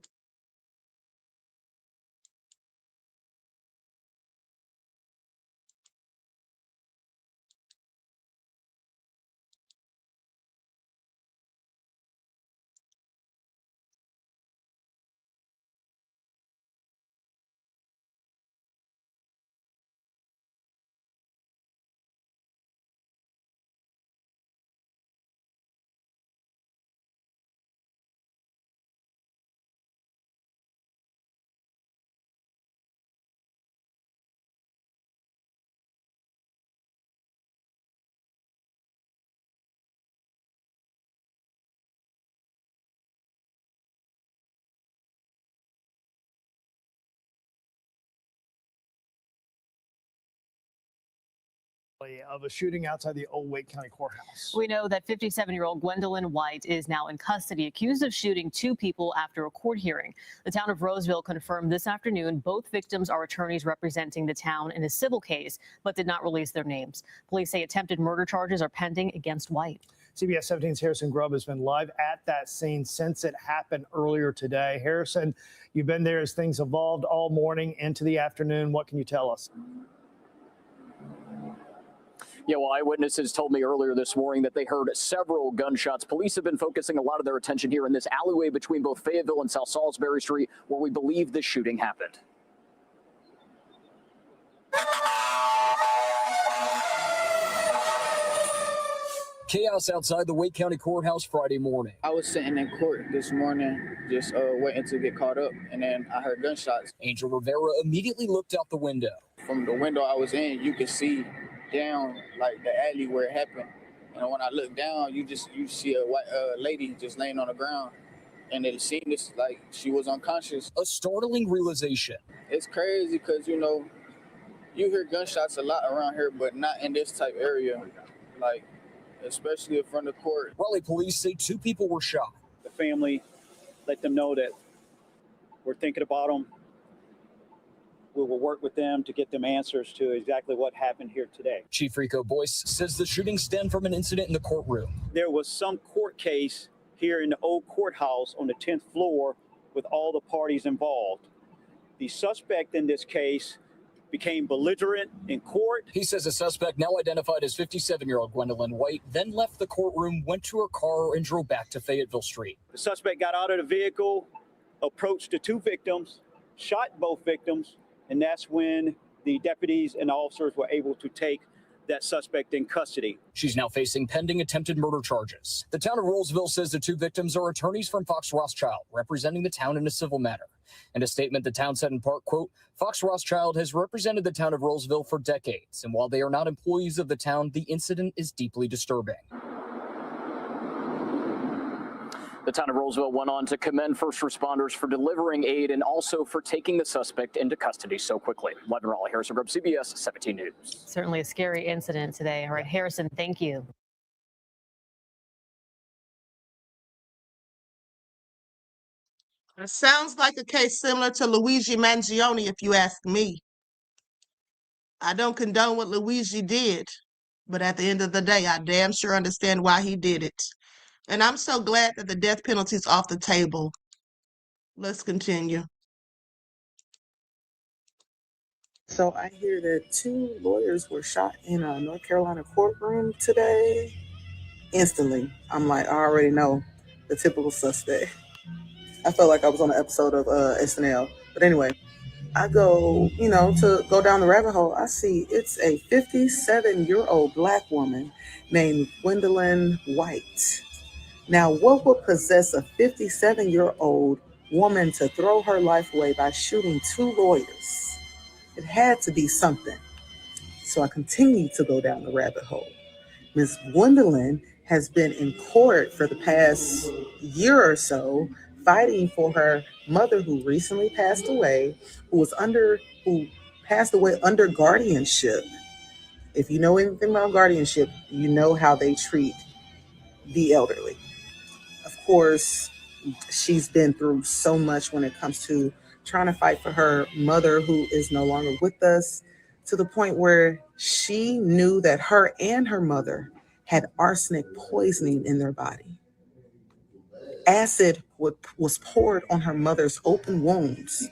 Of a shooting outside the old Wake County Courthouse. We know that 57-year-old Gwendolyn White is now in custody, accused of shooting 2 people after a court hearing. The town of Roseville confirmed this afternoon both victims are attorneys representing the town in a civil case, but did not release their names. Police say attempted murder charges are pending against White. CBS 17's Harrison Grubb has been live at that scene since it happened earlier today. Harrison, you've been there as things evolved all morning into the afternoon. What can you tell us? Yeah, well, eyewitnesses told me earlier this morning that they heard several gunshots. Police have been focusing a lot of their attention here in this alleyway between both Fayetteville and South Salisbury Street, where we believe this shooting happened. Chaos outside the Wake County Courthouse Friday morning. I was sitting in court this morning, just waiting to get caught up, and then I heard gunshots. Angel Rivera immediately looked out the window. From the window I was in, you could see down like the alley where it happened. And when I look down, you see a white lady just laying on the ground, and it seemed like she was unconscious. A startling realization. It's crazy because you hear gunshots a lot around here, but not in this type area, like especially in front of court. Raleigh police say 2 people were shot. The family, let them know that we're thinking about them. We will work with them to get them answers to exactly what happened here today. Chief Rico Boyce says the shooting stemmed from an incident in the courtroom. There was some court case here in the old courthouse on the 10th floor with all the parties involved. The suspect in this case became belligerent in court. He says a suspect, now identified as 57-year-old Gwendolyn White, then left the courtroom, went to her car, and drove back to Fayetteville Street. The suspect got out of the vehicle, approached the 2 victims, shot both victims, and that's when the deputies and officers were able to take that suspect in custody. She's now facing pending attempted murder charges. The town of Rollsville says the two victims are attorneys from Fox Rothschild, representing the town in a civil matter. In a statement, the town said in part, quote, Fox Rothschild has represented the town of Rollsville for decades, and while they are not employees of the town, the incident is deeply disturbing. The town of Rollsville went on to commend first responders for delivering aid and also for taking the suspect into custody so quickly. Live in Raleigh, Harrison Grubb, CBS 17 News. Certainly a scary incident today. All right, Harrison, thank you. It sounds like a case similar to Luigi Mangione, if you ask me. I don't condone what Luigi did, but at the end of the day, I damn sure understand why he did it. And I'm so glad that the death penalty is off the table. Let's continue. So I hear that 2 lawyers were shot in a North Carolina courtroom today. Instantly, I'm like, I already know the typical suspect. I felt like I was on an episode of SNL. But anyway, I go, to go down the rabbit hole. I see it's a 57-year-old Black woman named Gwendolyn White. Now, what would possess a 57-year-old woman to throw her life away by shooting 2 lawyers? It had to be something. So I continue to go down the rabbit hole. Miss Gwendolyn has been in court for the past year or so, fighting for her mother who recently passed away, who passed away under guardianship. If you know anything about guardianship, you know how they treat the elderly. Of course, she's been through so much when it comes to trying to fight for her mother who is no longer with us, to the point where she knew that her and her mother had arsenic poisoning in their body. Acid was poured on her mother's open wounds.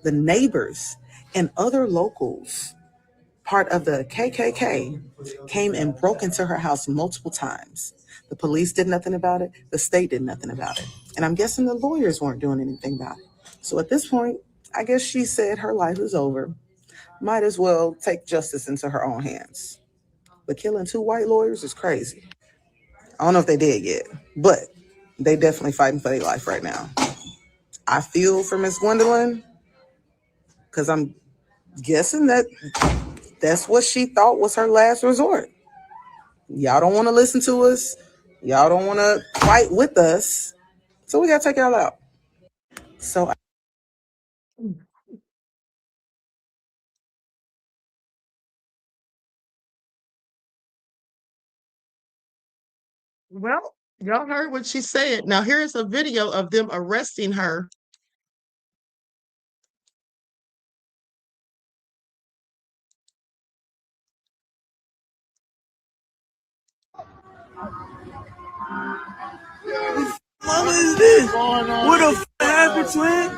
The neighbors and other locals, part of the KKK, came and broke into her house multiple times. The police did nothing about it. The state did nothing about it. And I'm guessing the lawyers weren't doing anything about it. So at this point, I guess she said her life is over. Might as well take justice into her own hands. But killing 2 white lawyers is crazy. I don't know if they did yet, but they definitely fighting for their life right now. I feel for Miss Gwendolyn, because I'm guessing that's what she thought was her last resort. Y'all don't want to listen to us. Y'all don't want to fight with us. So we got to take y'all out. So Well, y'all heard what she said. Now, here's a video of them arresting her. What is this? What the f happened, twin?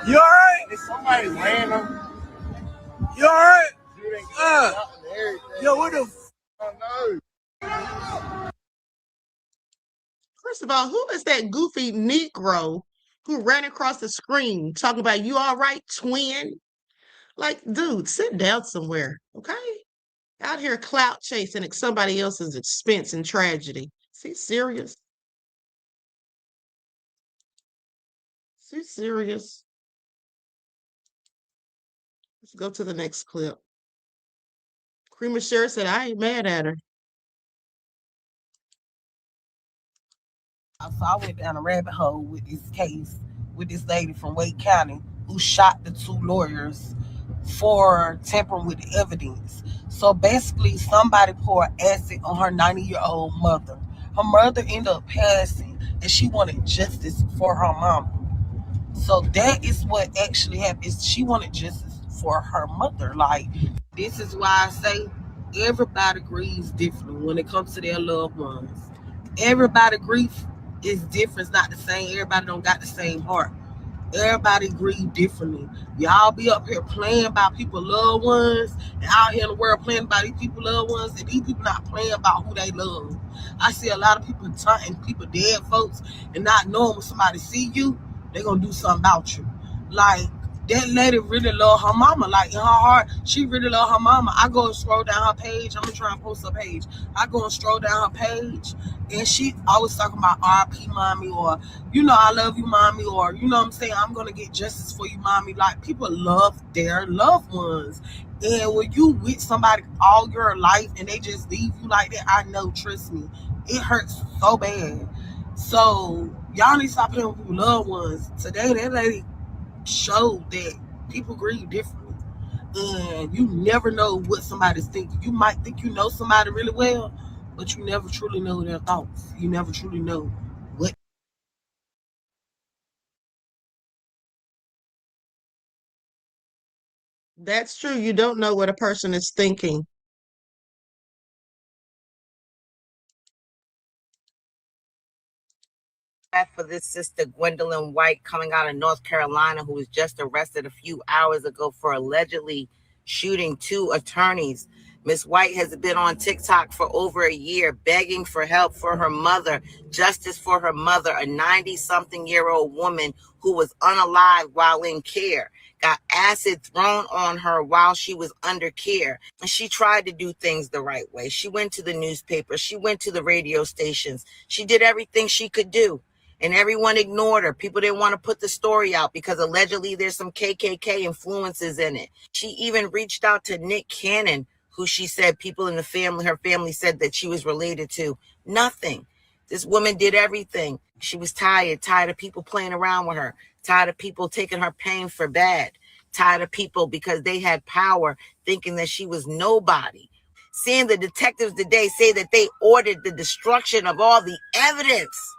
You alright? Somebody random. You alright? Yo, what the f? First of all, who is that goofy Negro who ran across the screen talking about you all right, twin? Like, dude, sit down somewhere, okay? Out here clout chasing at somebody else's expense and tragedy. Is he serious? Is he serious? Let's go to the next clip. QueenAShakur said, I ain't mad at her. So I went down a rabbit hole with this case with this lady from Wake County who shot the 2 lawyers for tampering with the evidence. So basically, somebody poured acid on her 90-year-old mother. Her mother ended up passing, and she wanted justice for her mama. So that is what actually happened. Is she wanted justice for her mother. Like, this is why I say everybody grieves differently when it comes to their loved ones. Everybody grief is different. It's not the same. Everybody don't got the same heart. Everybody grieve differently. Y'all be up here playing about people's loved ones, and out here in the world playing about these people's loved ones, and these people not playing about who they love. I see a lot of people taunting people, dead folks, and not knowing when somebody see you, they gonna do something about you. Like, that lady really love her mama. Like, in her heart, she really love her mama. I go and scroll down her page. I'm gonna try and post her page. I go and scroll down her page, and she always talking about RP mommy, or, you know, I love you mommy, or, you know what I'm saying, I'm gonna get justice for you mommy. Like, people love their loved ones. And when you with somebody all your life and they just leave you like that, I know, trust me, it hurts so bad. So y'all need to stop playing with people's loved ones. Today, that lady showed that people grieve differently, and you never know what somebody's thinking. You might think you know somebody really well, but you never truly know their thoughts. You never truly know what. That's true. You don't know what a person is thinking. For this sister Gwendolyn White coming out of North Carolina, who was just arrested a few hours ago for allegedly shooting 2 attorneys. Miss White has been on TikTok for over a year begging for help for her mother, justice for her mother, a 90-something-year-old woman who was unalived while in care, got acid thrown on her while she was under care. And she tried to do things the right way. She went to the newspaper. She went to the radio stations. She did everything she could do. And everyone ignored her. People didn't want to put the story out because allegedly there's some KKK influences in it. She even reached out to Nick Cannon, who she said people in the family, her family said that she was related to. Nothing. This woman did everything. She was tired of people playing around with her, tired of people taking her pain for bad, tired of people because they had power thinking that she was nobody. Seeing the detectives today say that they ordered the destruction of all the evidence.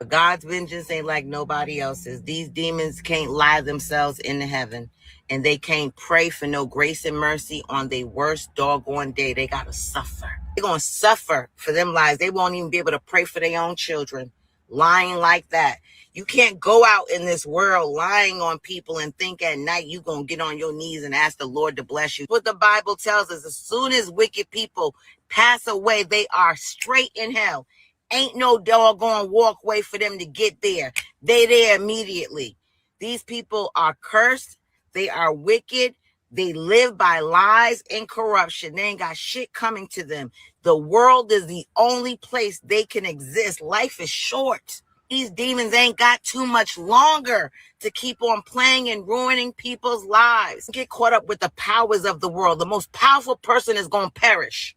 But God's vengeance ain't like nobody else's. These demons can't lie themselves into heaven, and they can't pray for no grace and mercy on their worst doggone day. They gotta suffer. They're gonna suffer for them lies. They won't even be able to pray for their own children. Lying like that. You can't go out in this world lying on people and think at night you're gonna get on your knees and ask the Lord to bless you. What the Bible tells us, as soon as wicked people pass away, they are straight in hell. Ain't no doggone walkway for them to get there. They there immediately. These people are cursed. They are wicked. They live by lies and corruption. They ain't got shit coming to them. The world is the only place they can exist. Life is short. These demons ain't got too much longer to keep on playing and ruining people's lives. Get caught up with the powers of the world. The most powerful person is going to perish.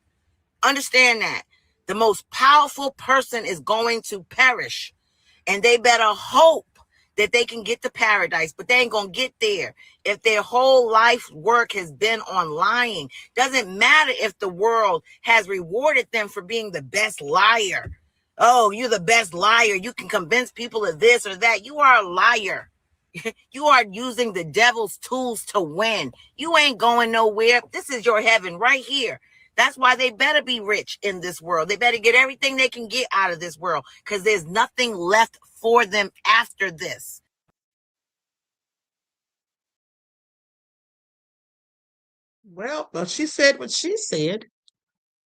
Understand that. The most powerful person is going to perish, and they better hope that they can get to paradise, but they ain't going to get there if their whole life work has been on lying. Doesn't matter if the world has rewarded them for being the best liar. Oh, you're the best liar. You can convince people of this or that. You are a liar. You are using the devil's tools to win. You ain't going nowhere. This is your heaven right here. That's why they better be rich in this world. They better get everything they can get out of this world, because there's nothing left for them after this. Well, she said what she said.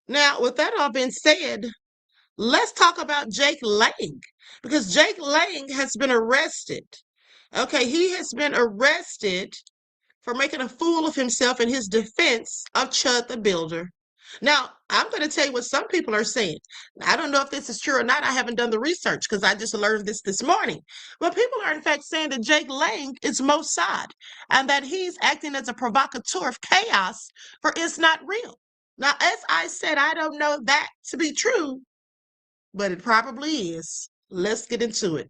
Now, with that all being said, let's talk about Jake Lang, because Jake Lang has been arrested. Okay, he has been arrested for making a fool of himself in his defense of Chud the Builder. Now, I'm going to tell you what some people are saying. I don't know if this is true or not. I haven't done the research because I just learned this morning. But people are, in fact, saying that Jake Lang is Mossad and that he's acting as a provocateur of chaos for It's Not Real. Now, as I said, I don't know that to be true, but it probably is. Let's get into it.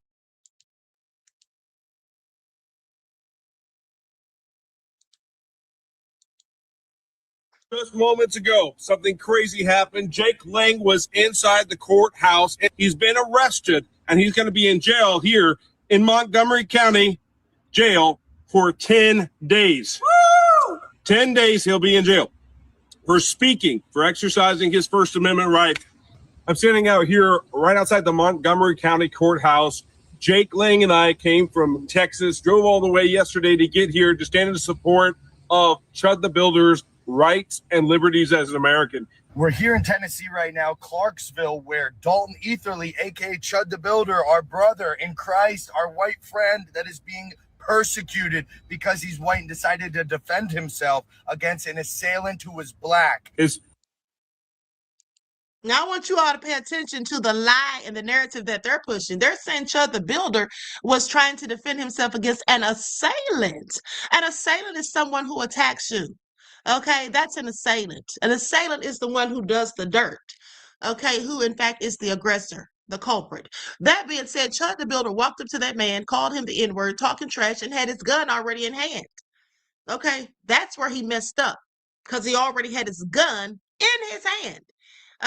Just moments ago, something crazy happened. Jake Lang was inside the courthouse. He's been arrested, and he's going to be in jail here in Montgomery County Jail for 10 days. Woo! 10 days he'll be in jail for speaking, for exercising his First Amendment right. I'm standing out here right outside the Montgomery County Courthouse. Jake Lang and I came from Texas, drove all the way yesterday to get here to stand in support of Chud the Builder's rights and liberties as an American. We're here in Tennessee right now, Clarksville, where Dalton Etherly, aka Chud the Builder, our brother in Christ, our white friend that is being persecuted because he's white and decided to defend himself against an assailant who was black. Now, I want you all to pay attention to the lie and the narrative that they're pushing. They're saying Chud the Builder was trying to defend himself against an assailant. An assailant is someone who attacks you. Okay, that's an assailant. An assailant is the one who does the dirt. Okay, who in fact is the aggressor, the culprit. That being said, Chud the Builder walked up to that man, called him the N-word, talking trash, and had his gun already in hand. Okay, that's where he messed up, because he already had his gun in his hand.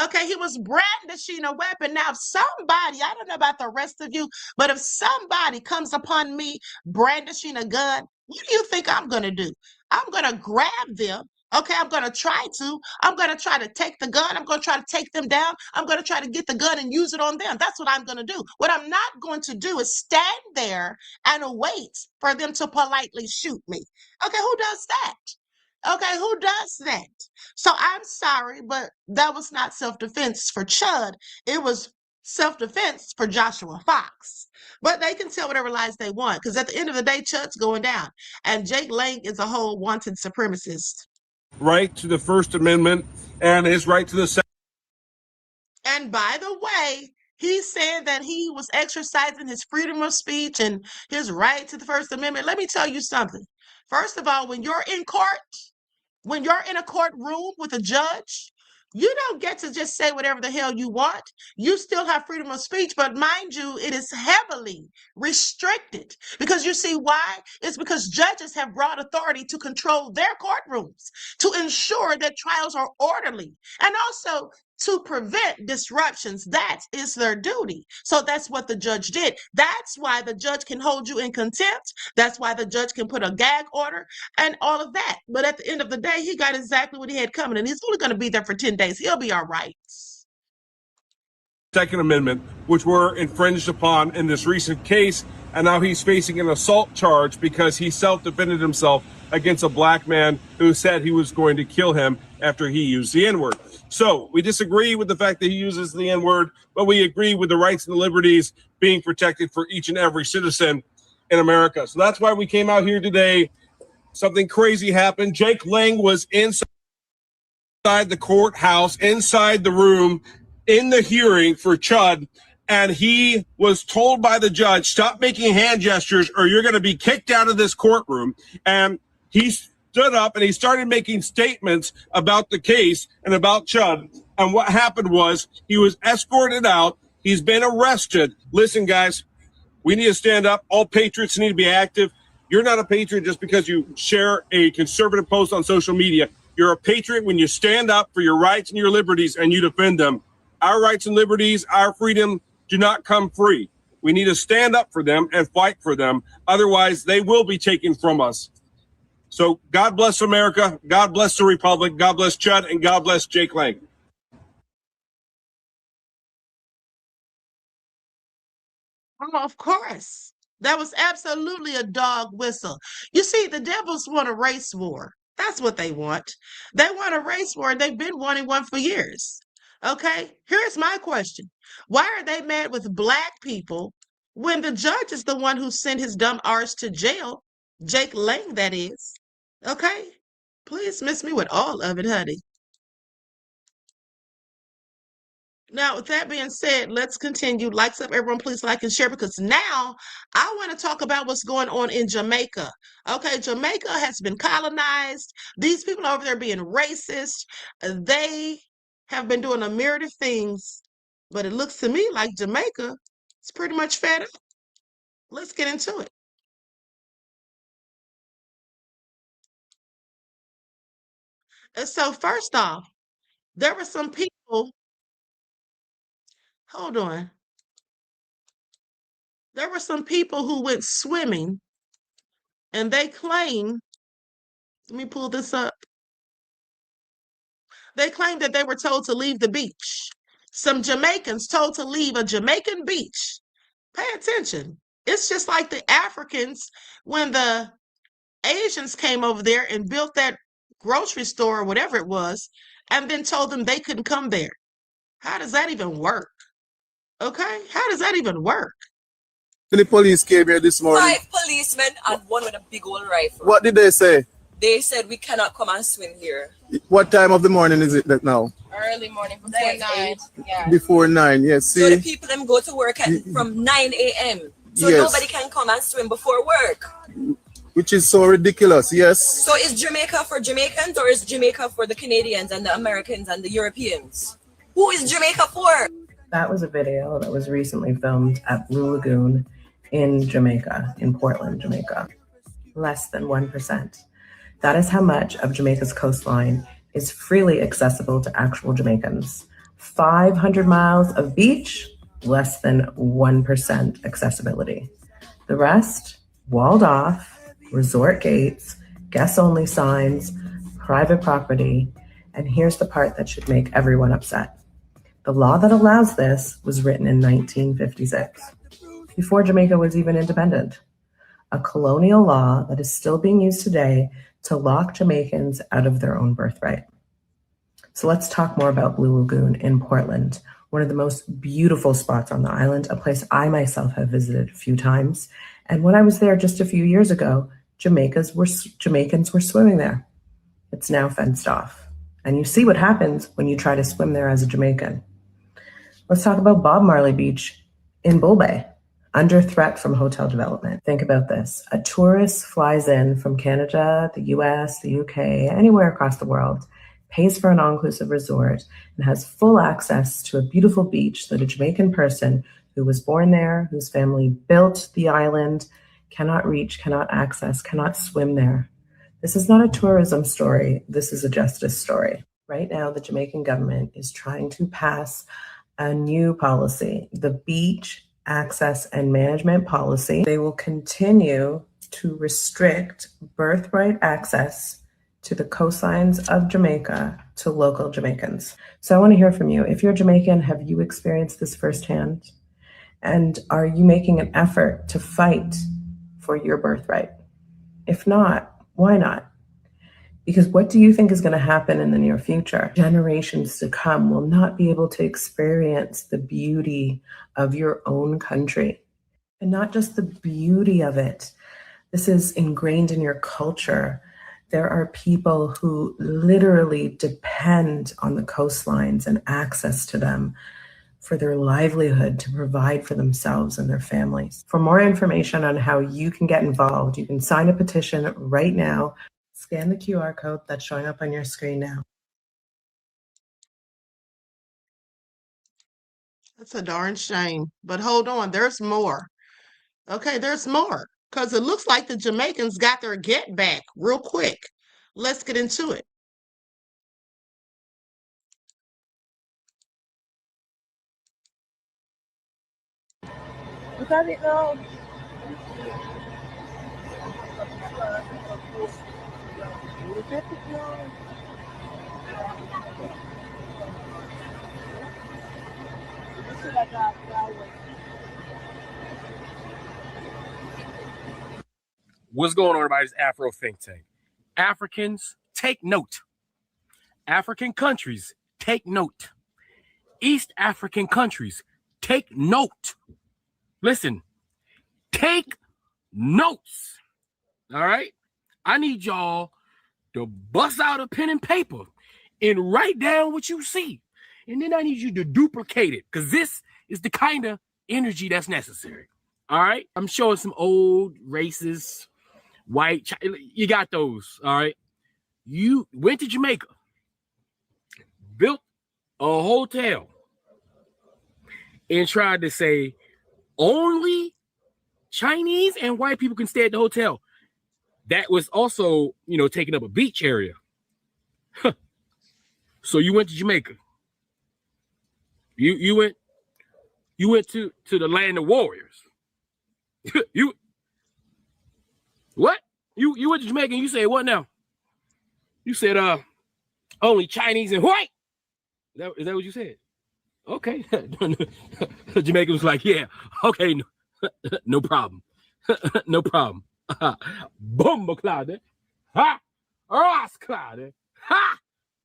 Okay, he was brandishing a weapon. Now, if somebody, I don't know about the rest of you, but if somebody comes upon me brandishing a gun, what do you think I'm going to do? I'm going to grab them. Okay, I'm going to try to take the gun. I'm going to try to take them down. I'm going to try to get the gun and use it on them. That's what I'm going to do. What I'm not going to do is stand there and wait for them to politely shoot me. Okay, who does that? Okay, who does that? So I'm sorry, but that was not self-defense for Chud. It was self-defense for Joshua Fox. But they can tell whatever lies they want, because at the end of the day, Chud's going down. And Jake Lang is a whole wanted supremacist. Right to the First Amendment and his right to the Second. And by the way, he's saying that he was exercising his freedom of speech and his right to the First Amendment. Let me tell you something. First of all, when you're in court, when you're in a courtroom with a judge, you don't get to just say whatever the hell you want. You still have freedom of speech, but mind you, it is heavily restricted. Because you see why? It's because judges have broad authority to control their courtrooms, to ensure that trials are orderly, and also to prevent disruptions. That is their duty. So that's what the judge did. That's why the judge can hold you in contempt. That's why the judge can put a gag order and all of that. But at the end of the day, he got exactly what he had coming, and he's only going to be there for 10 days. He'll be all right. Second Amendment, which were infringed upon in this recent case, and now he's facing an assault charge because he self-defended himself against a black man who said he was going to kill him after he used the N-word. So we disagree with the fact that he uses the N-word, but we agree with the rights and the liberties being protected for each and every citizen in America. So that's why we came out here today. Something crazy happened. Jake Lang was inside the courthouse, inside the room, in the hearing for Chud, and he was told by the judge, stop making hand gestures or you're going to be kicked out of this courtroom. And he stood up and he started making statements about the case and about Chud. And what happened was he was escorted out. He's been arrested. Listen, guys, we need to stand up. All patriots need to be active. You're not a patriot just because you share a conservative post on social media. You're a patriot when you stand up for your rights and your liberties and you defend them. Our rights and liberties, our freedom do not come free. We need to stand up for them and fight for them. Otherwise, they will be taken from us. So God bless America. God bless the Republic. God bless Chud, and God bless Jake Lang. Oh, of course. That was absolutely a dog whistle. You see, the devils want a race war. That's what they want. They want a race war, and they've been wanting one for years. Okay, here's my question. Why are they mad with black people when the judge is the one who sent his dumb arse to jail? Jake Lang, that is. Okay, please miss me with all of it, honey. Now, with that being said, let's continue. Likes up, everyone. Please like and share, because now I want to talk about what's going on in Jamaica. Okay, Jamaica has been colonized. These people over there being racist. They have been doing a myriad of things, but it looks to me like Jamaica is pretty much fed up. Let's get into it. And so first off, there were some people, hold on. There were some people who went swimming and they claim, let me pull this up. They claimed that they were told to leave the beach. Some Jamaicans told to leave a Jamaican beach. Pay attention. It's just like the Africans when the Asians came over there and built that grocery store or whatever it was, and then told them they couldn't come there. How does that even work? Okay? How does that even work? many police came here this morning? 5 policemen and one with a big old rifle. What did they say? They said we cannot come and swim here. What time of the morning is it now? Early morning, before 9. Yeah. Before 9, yes. See? So the people them go to work from 9 a.m. So Yes. nobody can come and swim before work. Which is so ridiculous, yes. So is Jamaica for Jamaicans or is Jamaica for the Canadians and the Americans and the Europeans? Who is Jamaica for? That was a video that was recently filmed at Blue Lagoon in Jamaica, in Portland, Jamaica. Less than 1%. That is how much of Jamaica's coastline is freely accessible to actual Jamaicans. 500 miles of beach, less than 1% accessibility. The rest, walled off, resort gates, guests-only signs, private property, and here's the part that should make everyone upset. The law that allows this was written in 1956, before Jamaica was even independent. A colonial law that is still being used today to lock Jamaicans out of their own birthright. So let's talk more about Blue Lagoon in Portland, one of the most beautiful spots on the island, a place I myself have visited a few times. And when I was there just a few years ago, Jamaicans were swimming there. It's now fenced off. And you see what happens when you try to swim there as a Jamaican. Let's talk about Bob Marley Beach in Bull Bay, under threat from hotel development. Think about this. A tourist flies in from Canada, the US, the UK, anywhere across the world, pays for an all-inclusive resort, and has full access to a beautiful beach that a Jamaican person who was born there, whose family built the island, cannot reach, cannot access, cannot swim there. This is not a tourism story. This is a justice story. Right now, the Jamaican government is trying to pass a new policy, the Beach Access and Management Policy. They will continue to restrict birthright access to the coastlines of Jamaica to local Jamaicans. So I want to hear from you. If you're Jamaican, have you experienced this firsthand? And are you making an effort to fight for your birthright? If not, why not? Because what do you think is going to happen in the near future? Generations to come will not be able to experience the beauty of your own country. And not just the beauty of it. This is ingrained in your culture. There are people who literally depend on the coastlines and access to them for their livelihood, to provide for themselves and their families. For more information on how you can get involved, you can sign a petition right now. Scan the QR code that's showing up on your screen now. That's a darn shame. But hold on, there's more. Okay, there's more. Because it looks like the Jamaicans got their get back real quick. Let's get into it. Look at it now. Look at it now. What's going on, everybody? It's Afro Think Tank. Africans, take note. African countries, take note. East African countries, take note. Listen, take notes. All right? I need y'all to bust out a pen and paper and write down what you see. And then I need you to duplicate it, because this is the kind of energy that's necessary. All right? I'm showing some old racist, white, you got those. All right? You went to Jamaica, built a hotel, and tried to say only Chinese and white people can stay at the hotel. That was also, taking up a beach area. So you went to Jamaica. You went to the land of warriors. What? You went to Jamaica and you said what now? You said only Chinese and white. Is that what you said? Okay. Jamaica was like, yeah, okay, no problem. No problem. Bomba cloud. Ha! Ross cloud. Ha!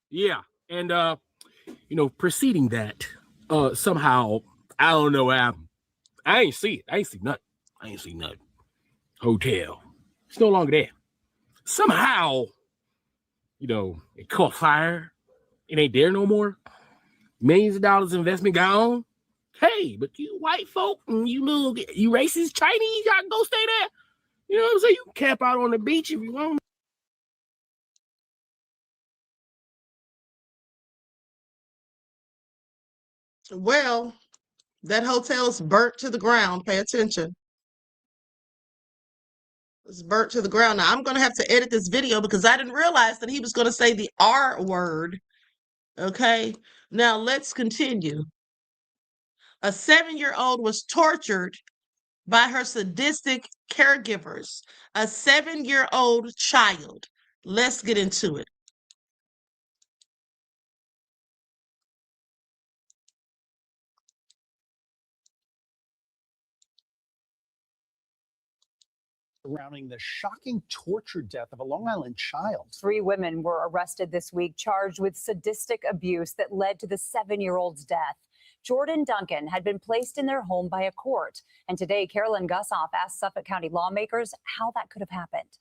Yeah. And preceding that, somehow, I don't know what happened. I ain't see it. I ain't see nothing. I ain't seen nothing. Hotel. It's no longer there. Somehow, it caught fire. It ain't there no more. Millions of dollars investment gone. Hey, but you white folk and you racist Chinese, y'all can go stay there. You know what I'm saying? You can camp out on the beach if you want. Well, that hotel's burnt to the ground. Pay attention. It's burnt to the ground. Now, I'm going to have to edit this video because I didn't realize that he was going to say the R word. Okay. Now, let's continue. A 7-year-old was tortured by her sadistic caregivers. A 7-year-old child. Let's get into it. Surrounding the shocking torture death of a Long Island child. 3 women were arrested this week, charged with sadistic abuse that led to the 7-year-old's death. Jordan Duncan had been placed in their home by a court. And today, Carolyn Gussoff asked Suffolk County lawmakers how that could have happened.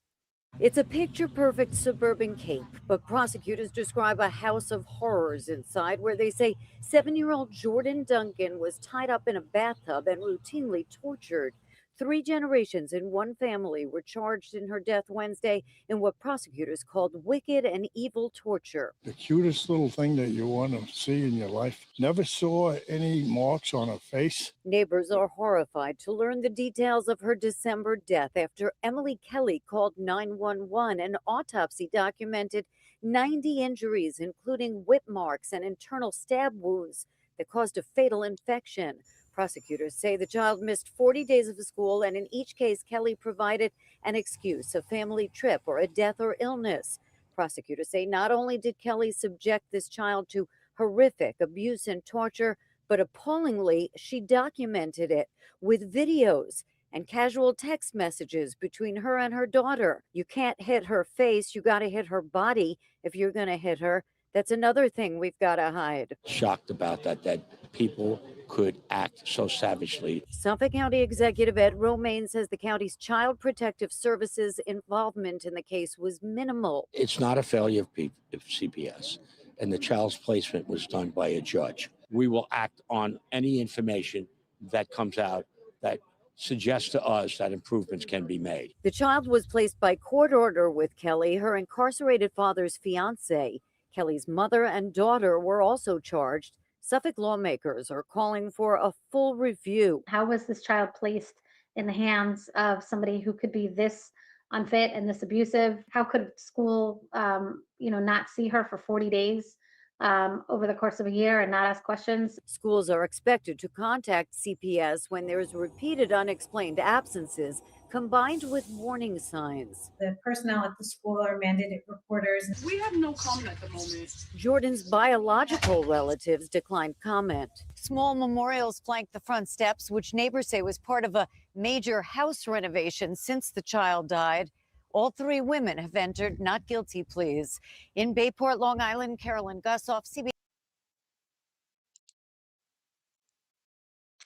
It's a picture-perfect suburban Cape, but prosecutors describe a house of horrors inside where they say 7-year-old Jordan Duncan was tied up in a bathtub and routinely tortured. 3 generations in one family were charged in her death Wednesday in what prosecutors called wicked and evil torture. The cutest little thing that you want to see in your life. Never saw any marks on her face. Neighbors are horrified to learn the details of her December death after Emily Kelly called 911. An autopsy documented 90 injuries, including whip marks and internal stab wounds that caused a fatal infection. Prosecutors say the child missed 40 days of school, and in each case, Kelly provided an excuse, a family trip, or a death or illness. Prosecutors say not only did Kelly subject this child to horrific abuse and torture, but appallingly, she documented it with videos and casual text messages between her and her daughter. You can't hit her face, you got to hit her body if you're going to hit her. That's another thing we've got to hide. Shocked about that people could act so savagely. Suffolk County Executive Ed Romaine says the county's Child Protective Services involvement in the case was minimal. It's not a failure of CPS, and the child's placement was done by a judge. We will act on any information that comes out that suggests to us that improvements can be made. The child was placed by court order with Kelly, her incarcerated father's fiance. Kelly's mother and daughter were also charged. Suffolk lawmakers are calling for a full review. How was this child placed in the hands of somebody who could be this unfit and this abusive? How could school, not see her for 40 days over the course of a year and not ask questions? Schools are expected to contact CPS when there is repeated unexplained absences combined with warning signs. The personnel at the school are mandated reporters. We have no comment at the moment. Jordan's biological relatives declined comment. Small memorials flank the front steps, which neighbors say was part of a major house renovation since the child died. All 3 women have entered not guilty pleas. In Bayport, Long Island, Carolyn Gussoff, CBS.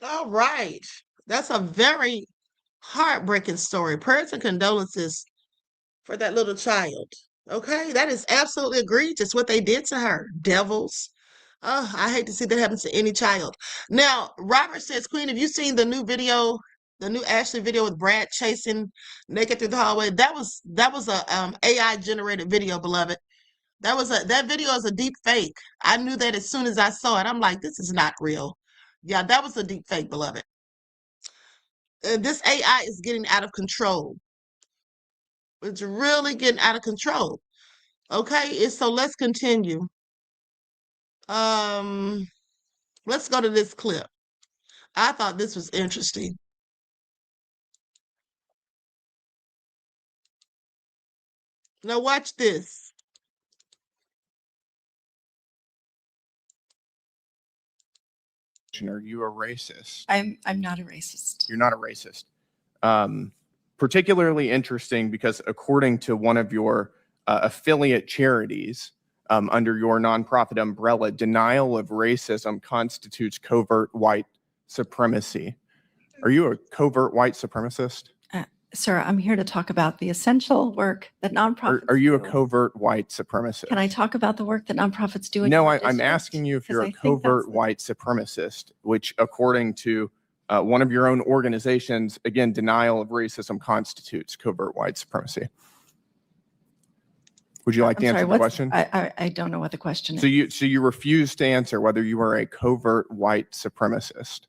All right. That's a very heartbreaking story. Prayers and condolences for that little child. Okay, that is absolutely egregious what they did to her. Devils. Oh, I hate to see that happen to any child. Now, Robert says, Queen, have you seen the new video, the new Ashley video with Brad chasing naked through the hallway? That was a AI generated video, beloved. That video is a deep fake. I knew that as soon as I saw it. I'm like, this is not real. Yeah, that was a deep fake, beloved. This AI is getting out of control. It's really getting out of control. Okay, so let's continue. Let's go to this clip. I thought this was interesting. Now watch this. Are you a racist? I'm not a racist. You're not a racist. Particularly interesting because according to one of your affiliate charities under your nonprofit umbrella, denial of racism constitutes covert white supremacy. Are you a covert white supremacist? Sir, I'm here to talk about the essential work that nonprofits Are you a do. covert white supremacist? Can I talk about the work that nonprofits do? In No, your I'm district? asking you if you're a Because I think that's covert white supremacist, which according to one of your own organizations, again, denial of racism constitutes covert white supremacy. Would you like to I'm answer sorry, the what's- question? I don't know what the question So is. you refuse to answer whether you are a covert white supremacist.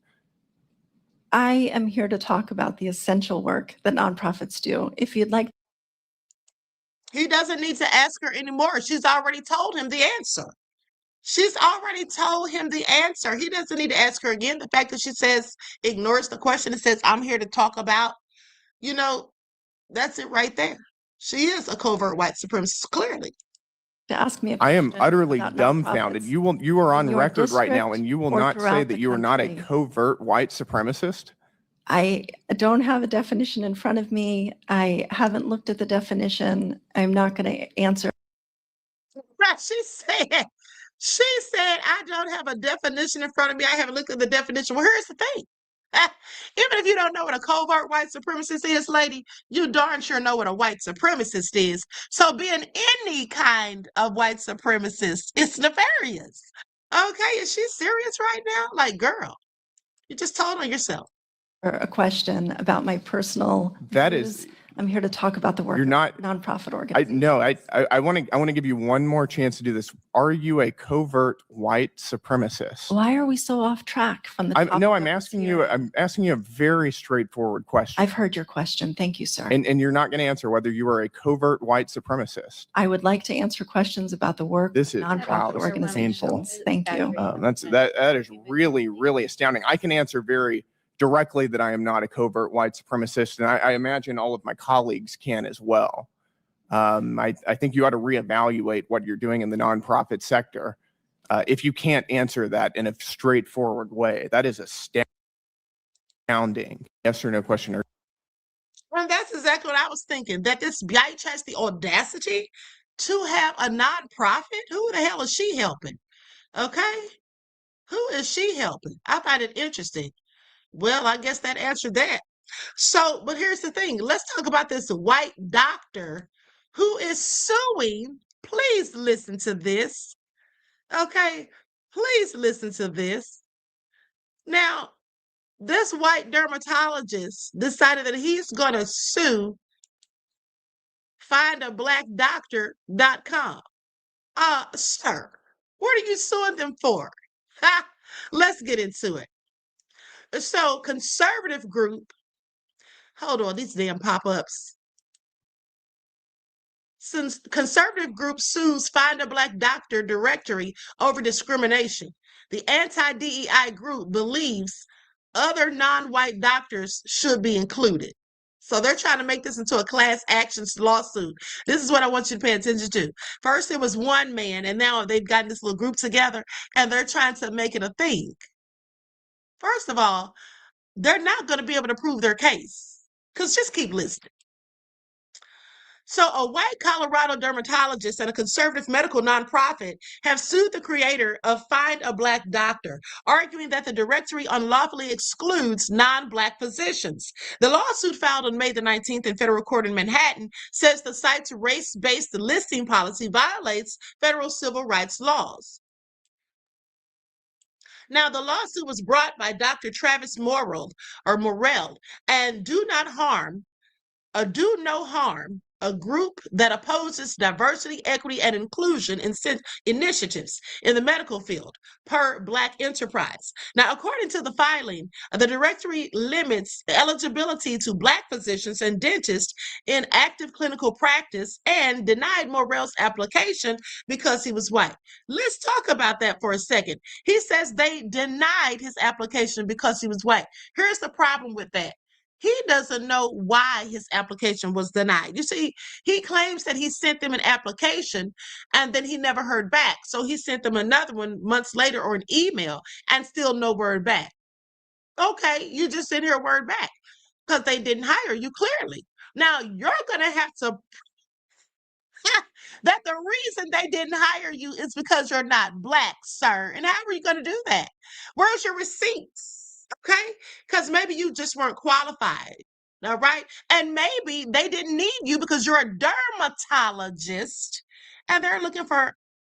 I am here to talk about the essential work that nonprofits do. If you'd like. He doesn't need to ask her anymore. She's already told him the answer. She's already told him the answer. He doesn't need to ask her again. The fact that she says, ignores the question and says, I'm here to talk about, you know, that's it right there. She is a covert white supremacist, clearly. To ask me a I am question utterly about dumbfounded. nonprofits You are on in your record right now, district and you will or not say throughout that the you are not a country. covert white supremacist. I don't have a definition in front of me. I haven't looked at the definition. I'm not going to answer. Right, she said, I don't have a definition in front of me. I haven't looked at the definition. Well, here's the thing. Even if you don't know what a covert white supremacist is, lady, you darn sure know what a white supremacist is. So being any kind of white supremacist is nefarious. Okay, is she serious right now? Like, girl, you just told on yourself. A question about my personal That views. is- I'm here to talk about the work You're not- of nonprofit I organizations. want to give you one more chance to do this. Are you a covert white supremacist? Why are we so off track from the topic? I'm asking you. I'm asking you a very straightforward question. I've heard your question. Thank you, sir. And you're not going to answer whether you are a covert white supremacist. I would like to answer questions about the work This is of nonprofit organizations. Thank you. That is really, really astounding. I can answer very directly that I am not a covert white supremacist, and I imagine all of my colleagues can as well. I think you ought to reevaluate what you're doing in the nonprofit sector if you can't answer that in a straightforward way. That is astounding. Yes or no question? Well, that's exactly what I was thinking, that this bitch has the audacity to have a nonprofit. Who the hell is she helping? Okay? Who is she helping? I find it interesting. Well, I guess that answered that. So, but here's the thing. Let's talk about this white doctor who is suing. Please listen to this. Okay? Please listen to this. Now, this white dermatologist decided that he's going to sue findablackdoctor.com. Sir, what are you suing them for? Let's get into it. So, conservative group, hold on, these damn pop-ups. Since conservative group sues Find a Black Doctor directory over discrimination, the anti-DEI group believes other non-white doctors should be included. So they're trying to make this into a class action lawsuit. This is what I want you to pay attention to. First, it was one man, and now they've gotten this little group together, and they're trying to make it a thing. First of all, they're not going to be able to prove their case, because just keep listening. So a white Colorado dermatologist and a conservative medical nonprofit have sued the creator of Find a Black Doctor, arguing that the directory unlawfully excludes non-Black physicians. The lawsuit filed on May the 19th in federal court in Manhattan says the site's race-based listing policy violates federal civil rights laws. Now, the lawsuit was brought by Dr. Travis Morrell and Do No Harm, a group that opposes diversity, equity, and inclusion initiatives in the medical field, per Black Enterprise. Now, according to the filing, the directory limits eligibility to Black physicians and dentists in active clinical practice and denied Morrell's application because he was white. Let's talk about that for a second. He says they denied his application because he was white. Here's the problem with that. He doesn't know why his application was denied. You see, he claims that he sent them an application and then he never heard back. So he sent them another one months later or an email and still no word back. Okay, you just sent her a word back because they didn't hire you clearly. Now you're going to have to that the reason they didn't hire you is because you're not Black, sir. And how are you going to do that? Where's your receipts? Okay? Because maybe you just weren't qualified. All right. And maybe they didn't need you because you're a dermatologist and they're looking for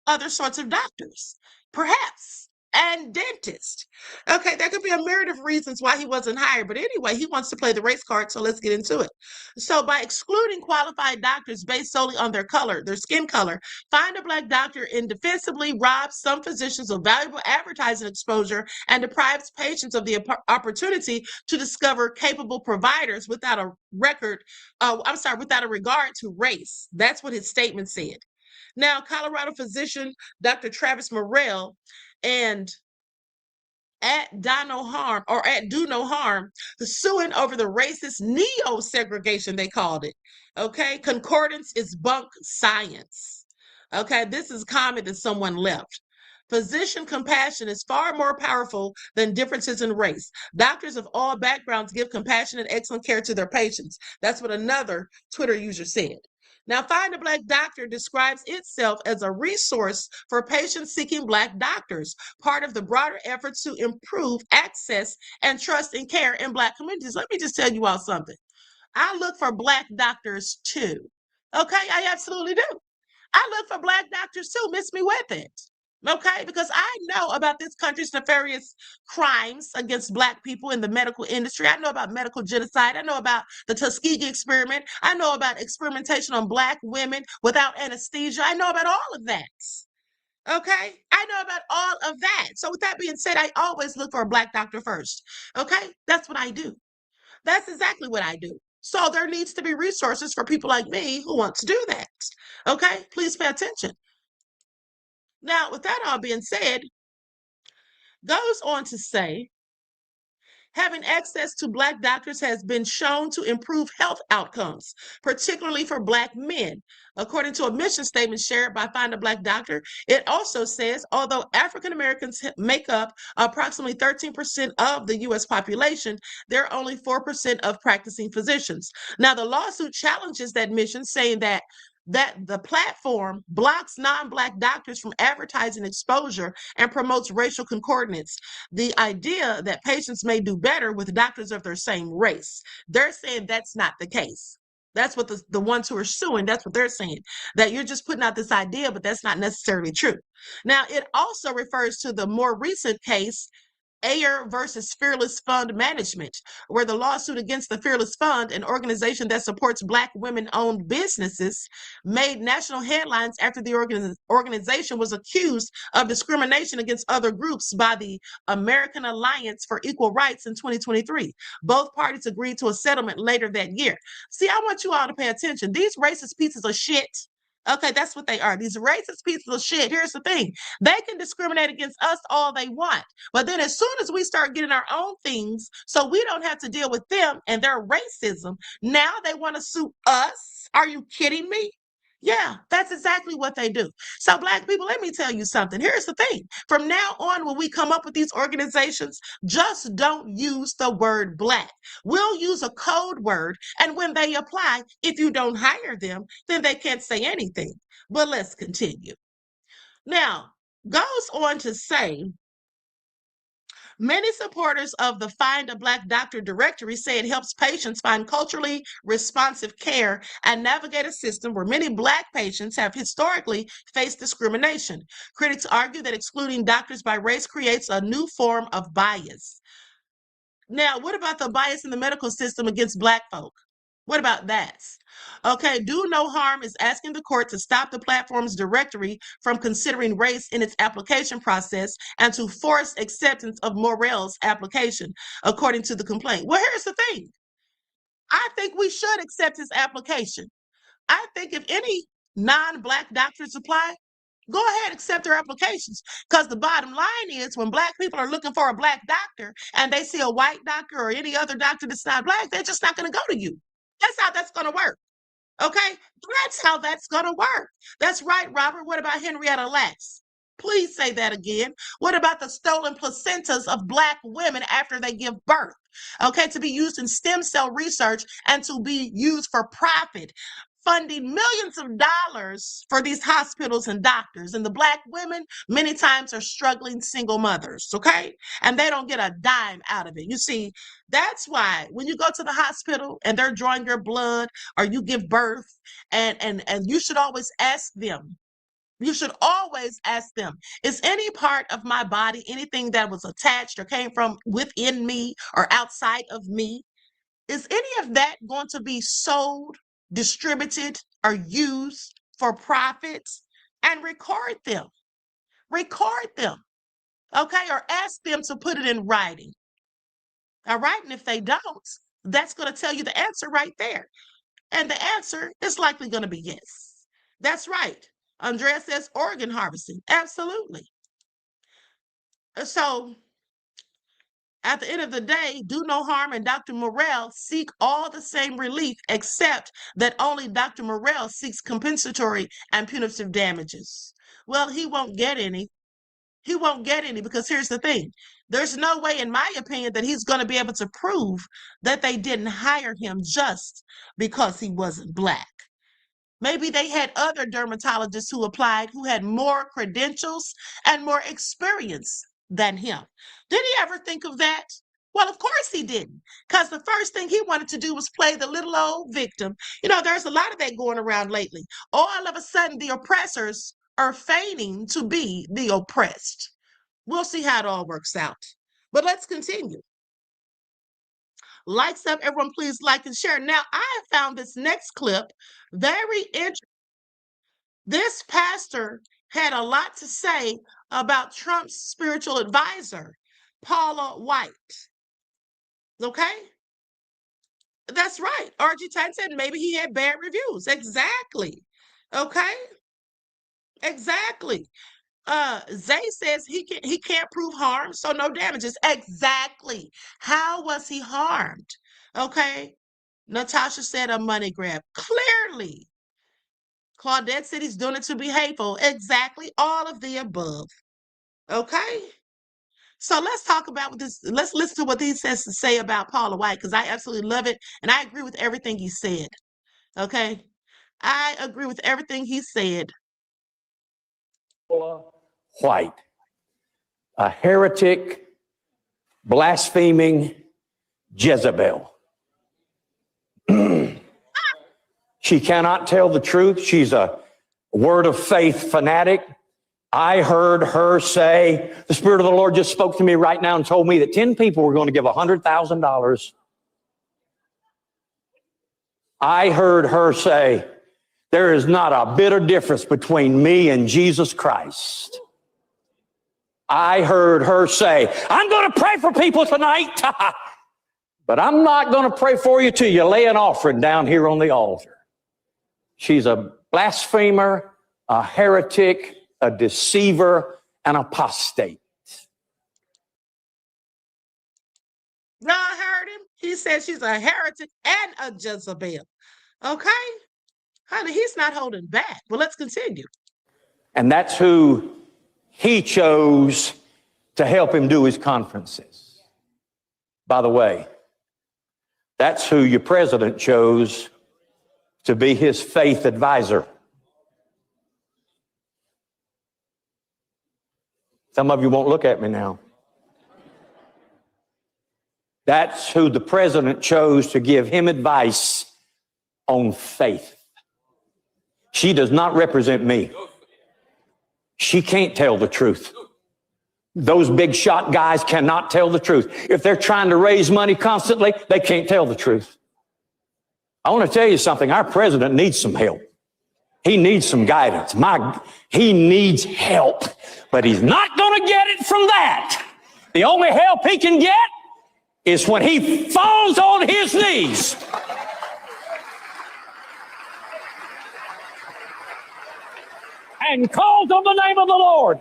other sorts of doctors, perhaps, and dentists. Okay, there could be a myriad of reasons why he wasn't hired. But anyway, he wants to play the race card. So let's get into it. So by excluding qualified doctors based solely on their color, their skin color, Find a Black Doctor indefensibly robs some physicians of valuable advertising exposure and deprives patients of the opportunity to discover capable providers without a without a regard to race. That's what his statement said. Now, Colorado physician Dr. Travis Morrell and at Do No Harm, suing over the racist neo-segregation, they called it. Okay, concordance is bunk science. Okay, this is a comment that someone left. Physician compassion is far more powerful than differences in race. Doctors of all backgrounds give compassionate, excellent care to their patients. That's what another Twitter user said. Now, Find a Black Doctor describes itself as a resource for patients seeking Black doctors, part of the broader efforts to improve access and trust in care in Black communities. Let me just tell you all something. I look for Black doctors too. Okay, I absolutely do. I look for Black doctors too. Miss me with it. Okay, because I know about this country's nefarious crimes against Black people in the medical industry. I know about medical genocide. I know about the Tuskegee experiment. I know about experimentation on Black women without anesthesia. I know about all of that. Okay, I know about all of that. So with that being said, I always look for a Black doctor first. Okay, that's what I do. That's exactly what I do. So there needs to be resources for people like me who want to do that. Okay, please pay attention. Now, with that all being said, goes on to say, having access to Black doctors has been shown to improve health outcomes, particularly for Black men. According to a mission statement shared by Find a Black Doctor, it also says, although African Americans make up approximately 13% of the U.S. population, they're only 4% of practicing physicians. Now, the lawsuit challenges that mission, saying that the platform blocks non-Black doctors from advertising exposure and promotes racial concordance. The idea that patients may do better with doctors of their same race. They're saying that's not the case. That's what the ones who are suing, that's what they're saying, that you're just putting out this idea, but that's not necessarily true. Now, it also refers to the more recent case, Ayer versus Fearless Fund Management, where the lawsuit against the Fearless Fund, an organization that supports Black women-owned businesses, made national headlines after the organization was accused of discrimination against other groups by the American Alliance for Equal Rights in 2023. Both parties agreed to a settlement later that year. See, I want you all to pay attention. These racist pieces of shit, okay, that's what they are. These racist pieces of shit. Here's the thing. They can discriminate against us all they want. But then as soon as we start getting our own things, so we don't have to deal with them and their racism, now they want to sue us. Are you kidding me? Yeah, that's exactly what they do. So Black people, let me tell you something. Here's the thing. From now on, when we come up with these organizations, just don't use the word Black. We'll use a code word, and when they apply, if you don't hire them, then they can't say anything. But let's continue. Now, goes on to say, many supporters of the Find a Black Doctor directory say it helps patients find culturally responsive care and navigate a system where many Black patients have historically faced discrimination. Critics argue that excluding doctors by race creates a new form of bias. Now, what about the bias in the medical system against Black folk? What about that? Okay, Do No Harm is asking the court to stop the platform's directory from considering race in its application process and to force acceptance of Morrell's application, according to the complaint. Well, here's the thing. I think we should accept his application. I think if any non-Black doctors apply, go ahead, accept their applications. Because the bottom line is when Black people are looking for a Black doctor and they see a white doctor or any other doctor that's not Black, they're just not going to go to you. That's how that's going to work. Okay? That's how that's going to work. That's right, Robert. What about Henrietta Lacks? Please say that again. What about the stolen placentas of Black women after they give birth? Okay, to be used in stem cell research and to be used for profit. funding millions of dollars for these hospitals and doctors. And the Black women many times are struggling single mothers, okay? And they don't get a dime out of it. You see, that's why when you go to the hospital and they're drawing your blood or you give birth, and you should always ask them, is any part of my body, anything that was attached or came from within me or outside of me, is any of that going to be sold, distributed, or used for profits? And record them, okay? Or ask them to put it in writing, all right? And if they don't, that's going to tell you the answer right there. And the answer is likely going to be yes. That's right. Andrea says organ harvesting. Absolutely. So at the end of the day, Do No Harm and Dr. Morrell seek all the same relief, except that only Dr. Morrell seeks compensatory and punitive damages. Well, he won't get any. He won't get any because here's the thing. There's no way, in my opinion, that he's going to be able to prove that they didn't hire him just because he wasn't Black. Maybe they had other dermatologists who applied who had more credentials and more experience than him. Did he ever think of that? Well, of course he didn't, because the first thing he wanted to do was play the little old victim. You know, there's a lot of that going around lately. All of a sudden, the oppressors are feigning to be the oppressed. We'll see how it all works out. But let's continue. Likes up, everyone, please like and share. Now, I found this next clip very interesting. This pastor had a lot to say about Trump's spiritual advisor, Paula White. Okay? That's right. RG Titan said maybe he had bad reviews. Exactly. Okay? Exactly. Zay says he can't prove harm, so no damages. Exactly. How was he harmed? Okay. Natasha said a money grab. Clearly. Claudette said he's doing it to be hateful. Exactly. All of the above. Okay. So let's talk about this. Let's listen to what he says to say about Paula White, because I absolutely love it. And I agree with everything he said. Okay. I agree with everything he said. White, a heretic, blaspheming Jezebel. She cannot tell the truth. She's a word of faith fanatic. I heard her say, the Spirit of the Lord just spoke to me right now and told me that 10 people were going to give $100,000. I heard her say, there is not a bit of difference between me and Jesus Christ. I heard her say, I'm going to pray for people tonight, but I'm not going to pray for you till you lay an offering down here on the altar. She's a blasphemer, a heretic, a deceiver, an apostate. Y'all heard him? He said she's a heretic and a Jezebel. Okay? Honey, he's not holding back. Well, let's continue. And that's who he chose to help him do his conferences. By the way, that's who your president chose to be his faith advisor. Some of you won't look at me now. That's who the president chose to give him advice on faith. She does not represent me. She can't tell the truth. Those big shot guys cannot tell the truth. If they're trying to raise money constantly, they can't tell the truth. I want to tell you something. Our president needs some help. He needs some guidance. He needs help, but he's not going to get it from that. The only help he can get is when he falls on his knees. And calls on the name of the Lord.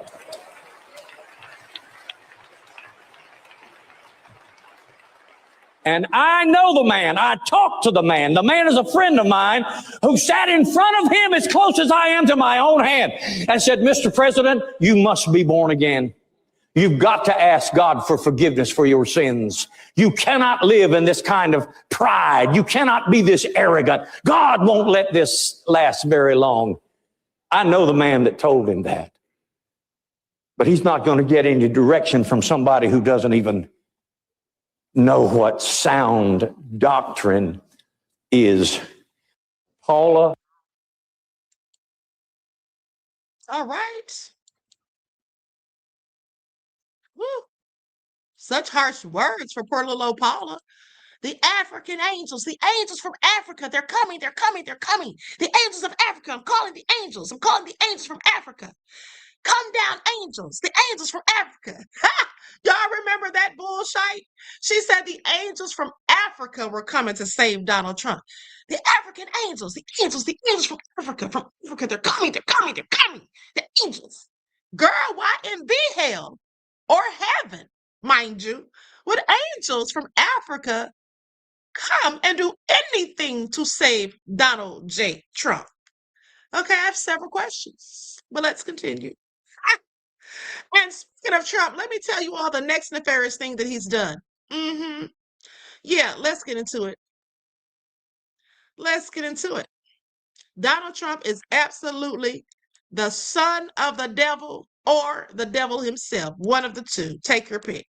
And I know the man. I talked to the man. The man is a friend of mine who sat in front of him as close as I am to my own hand and said, Mr. President, you must be born again. You've got to ask God for forgiveness for your sins. You cannot live in this kind of pride. You cannot be this arrogant. God won't let this last very long. I know the man that told him that. But he's not going to get any direction from somebody who doesn't even know what sound doctrine is. Paula. All right. Woo. Such harsh words for poor little old Paula. The African angels, the angels from Africa, they're coming, they're coming, they're coming. The angels of Africa, I'm calling the angels. I'm calling the angels from Africa. Come down, angels, the angels from Africa. Ha! Y'all remember that bullshit? She said the angels from Africa were coming to save Donald Trump. The African angels, the angels from Africa, they're coming, they're coming, they're coming. The angels. Girl, why in the hell or heaven, mind you, would angels from Africa come and do anything to save Donald J. Trump? Okay, I have several questions, but let's continue. And speaking of Trump, let me tell you all the next nefarious thing that he's done. Yeah, let's get into it. Let's get into it. Donald Trump is absolutely the son of the devil or the devil himself. One of the two. Take your pick.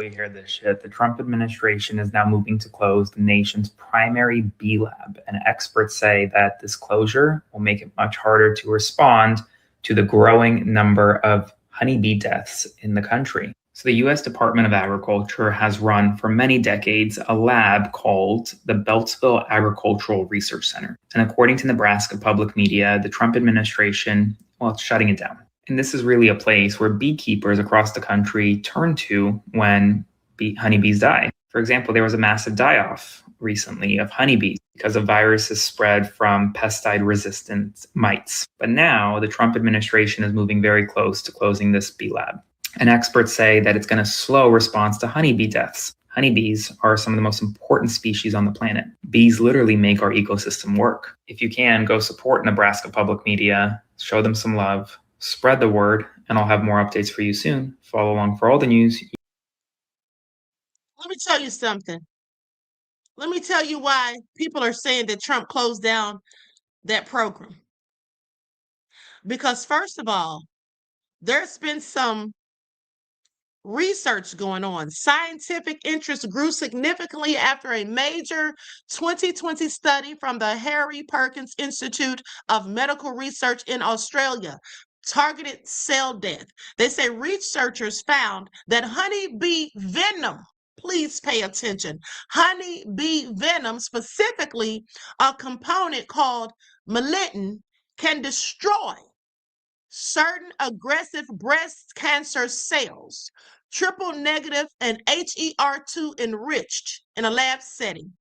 We hear this shit. The Trump administration is now moving to close the nation's primary B lab, and experts say that this closure will make it much harder to respond to the growing number of honeybee deaths in the country. So the U.S. Department of Agriculture has run for many decades a lab called the Beltsville Agricultural Research Center. And according to Nebraska Public Media, the Trump administration, well, it's shutting it down. And this is really a place where beekeepers across the country turn to when honeybees die. For example, there was a massive die-off recently of honeybees because of viruses spread from pesticide-resistant mites. But now the Trump administration is moving very close to closing this bee lab. And experts say that it's going to slow response to honeybee deaths. Honeybees are some of the most important species on the planet. Bees literally make our ecosystem work. If you can, go support Nebraska Public Media, show them some love, spread the word, and I'll have more updates for you soon. Follow along for all the news. Let me tell you something. Let me tell you why people are saying that Trump closed down that program. Because first of all, there's been some research going on. Scientific interest grew significantly after a major 2020 study from the Harry Perkins Institute of Medical Research in Australia targeted cell death. They say researchers found that honeybee venom, please pay attention, honeybee venom, specifically a component called melittin, can destroy certain aggressive breast cancer cells, triple negative and HER2 enriched in a lab setting.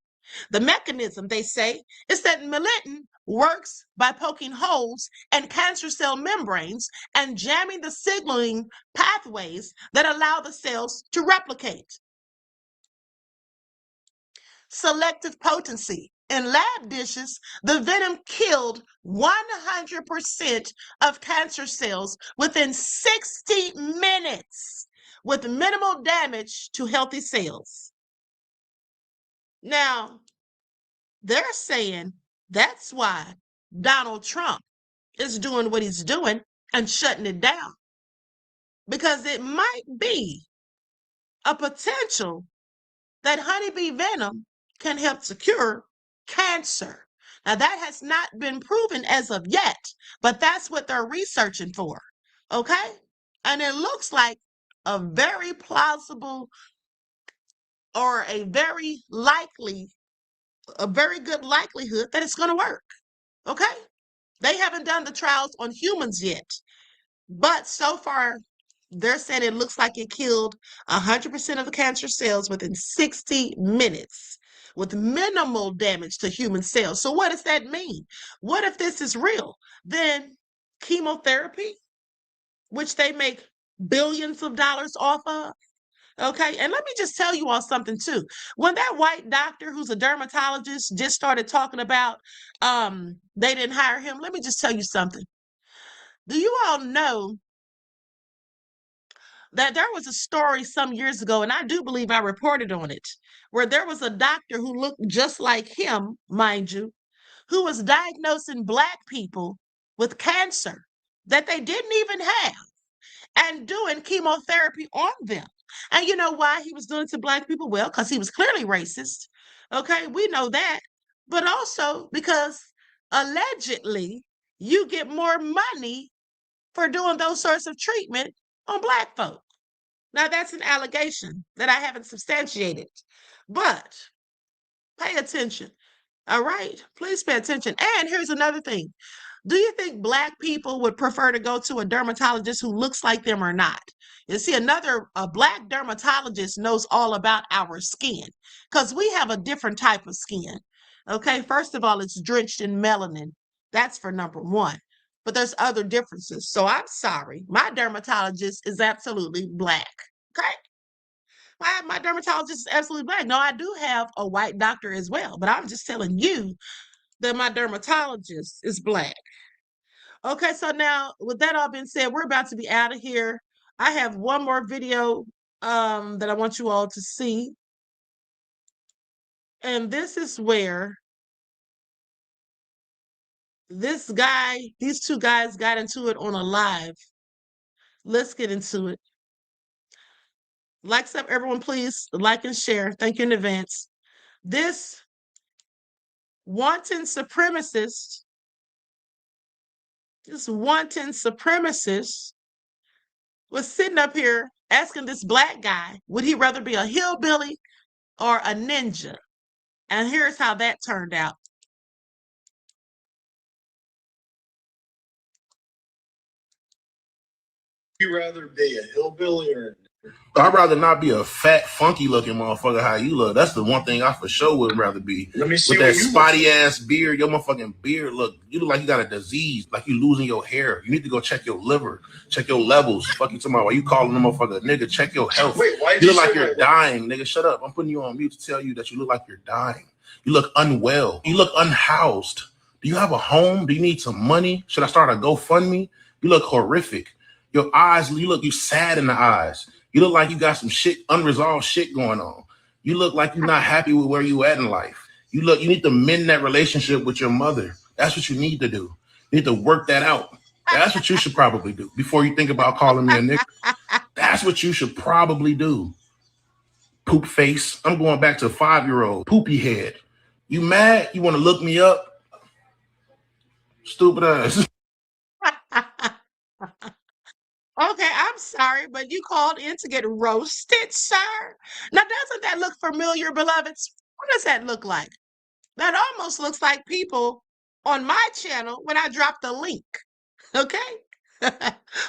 The mechanism, they say, is that melittin works by poking holes in cancer cell membranes and jamming the signaling pathways that allow the cells to replicate. Selective potency. In lab dishes, the venom killed 100% of cancer cells within 60 minutes with minimal damage to healthy cells. Now, they're saying that's why Donald Trump is doing what he's doing and shutting it down. Because it might be a potential that honeybee venom can help to cure cancer. Now, that has not been proven as of yet, but that's what they're researching for, okay? And it looks like a very plausible or a very good likelihood that it's going to work, okay? They haven't done the trials on humans yet, but so far, they're saying it looks like it killed 100% of the cancer cells within 60 minutes with minimal damage to human cells. So what does that mean? What if this is real? Then chemotherapy, which they make billions of dollars off of, okay? And let me just tell you all something too. When that white doctor who's a dermatologist just started talking about they didn't hire him, let me just tell you something. Do you all know that there was a story some years ago, and I do believe I reported on it, where there was a doctor who looked just like him, mind you, who was diagnosing Black people with cancer that they didn't even have and doing chemotherapy on them. And you know why he was doing it to Black people? Well, because he was clearly racist. Okay, we know that. But also because allegedly you get more money for doing those sorts of treatment on Black folk. Now, that's an allegation that I haven't substantiated, but pay attention. All right, please pay attention. And here's another thing. Do you think Black people would prefer to go to a dermatologist who looks like them or not? You see, a Black dermatologist knows all about our skin because we have a different type of skin. Okay, first of all, it's drenched in melanin. That's for number one. But there's other differences. So I'm sorry, my dermatologist is absolutely Black. Okay. My dermatologist is absolutely Black. No, I do have a white doctor as well, but I'm just telling you that my dermatologist is Black. Okay, so now with that all being said, we're about to be out of here. I have one more video that I want you all to see. And this is where these two guys got into it on a live. Let's get into it. Likes up, everyone, please like and share. Thank you in advance. This wanton supremacist was sitting up here asking this Black guy, would he rather be a hillbilly or a ninja? And here's how that turned out. You rather be a hillbilly or I'd rather not be a fat, funky looking motherfucker how you look. That's the one thing I for sure would rather be. Let me see with that spotty ass beard, your motherfucking beard you look like you got a disease, like you losing your hair. You need to go check your liver, check your levels. Fuck you tomorrow. Why you calling them motherfucker nigga? Check your health. Wait, why you look like you're dying, nigga. Shut up. I'm putting you on mute to tell you that you look like you're dying. You look unwell. You look unhoused. Do you have a home? Do you need some money? Should I start a GoFundMe? You look horrific. Your eyes, you sad in the eyes. You look like you got some shit, unresolved shit going on. You look like you're not happy with where you at in life. You need to mend that relationship with your mother. That's what you need to do. You need to work that out. That's what you should probably do before you think about calling me a nigga. That's what you should probably do. Poop face. I'm going back to 5-year-old. Poopy head. You mad? You want to look me up? Stupid ass. Okay, I'm sorry, but you called in to get roasted, sir. Now, doesn't that look familiar, beloveds? What does that look like? That almost looks like people on my channel when I drop the link. Okay?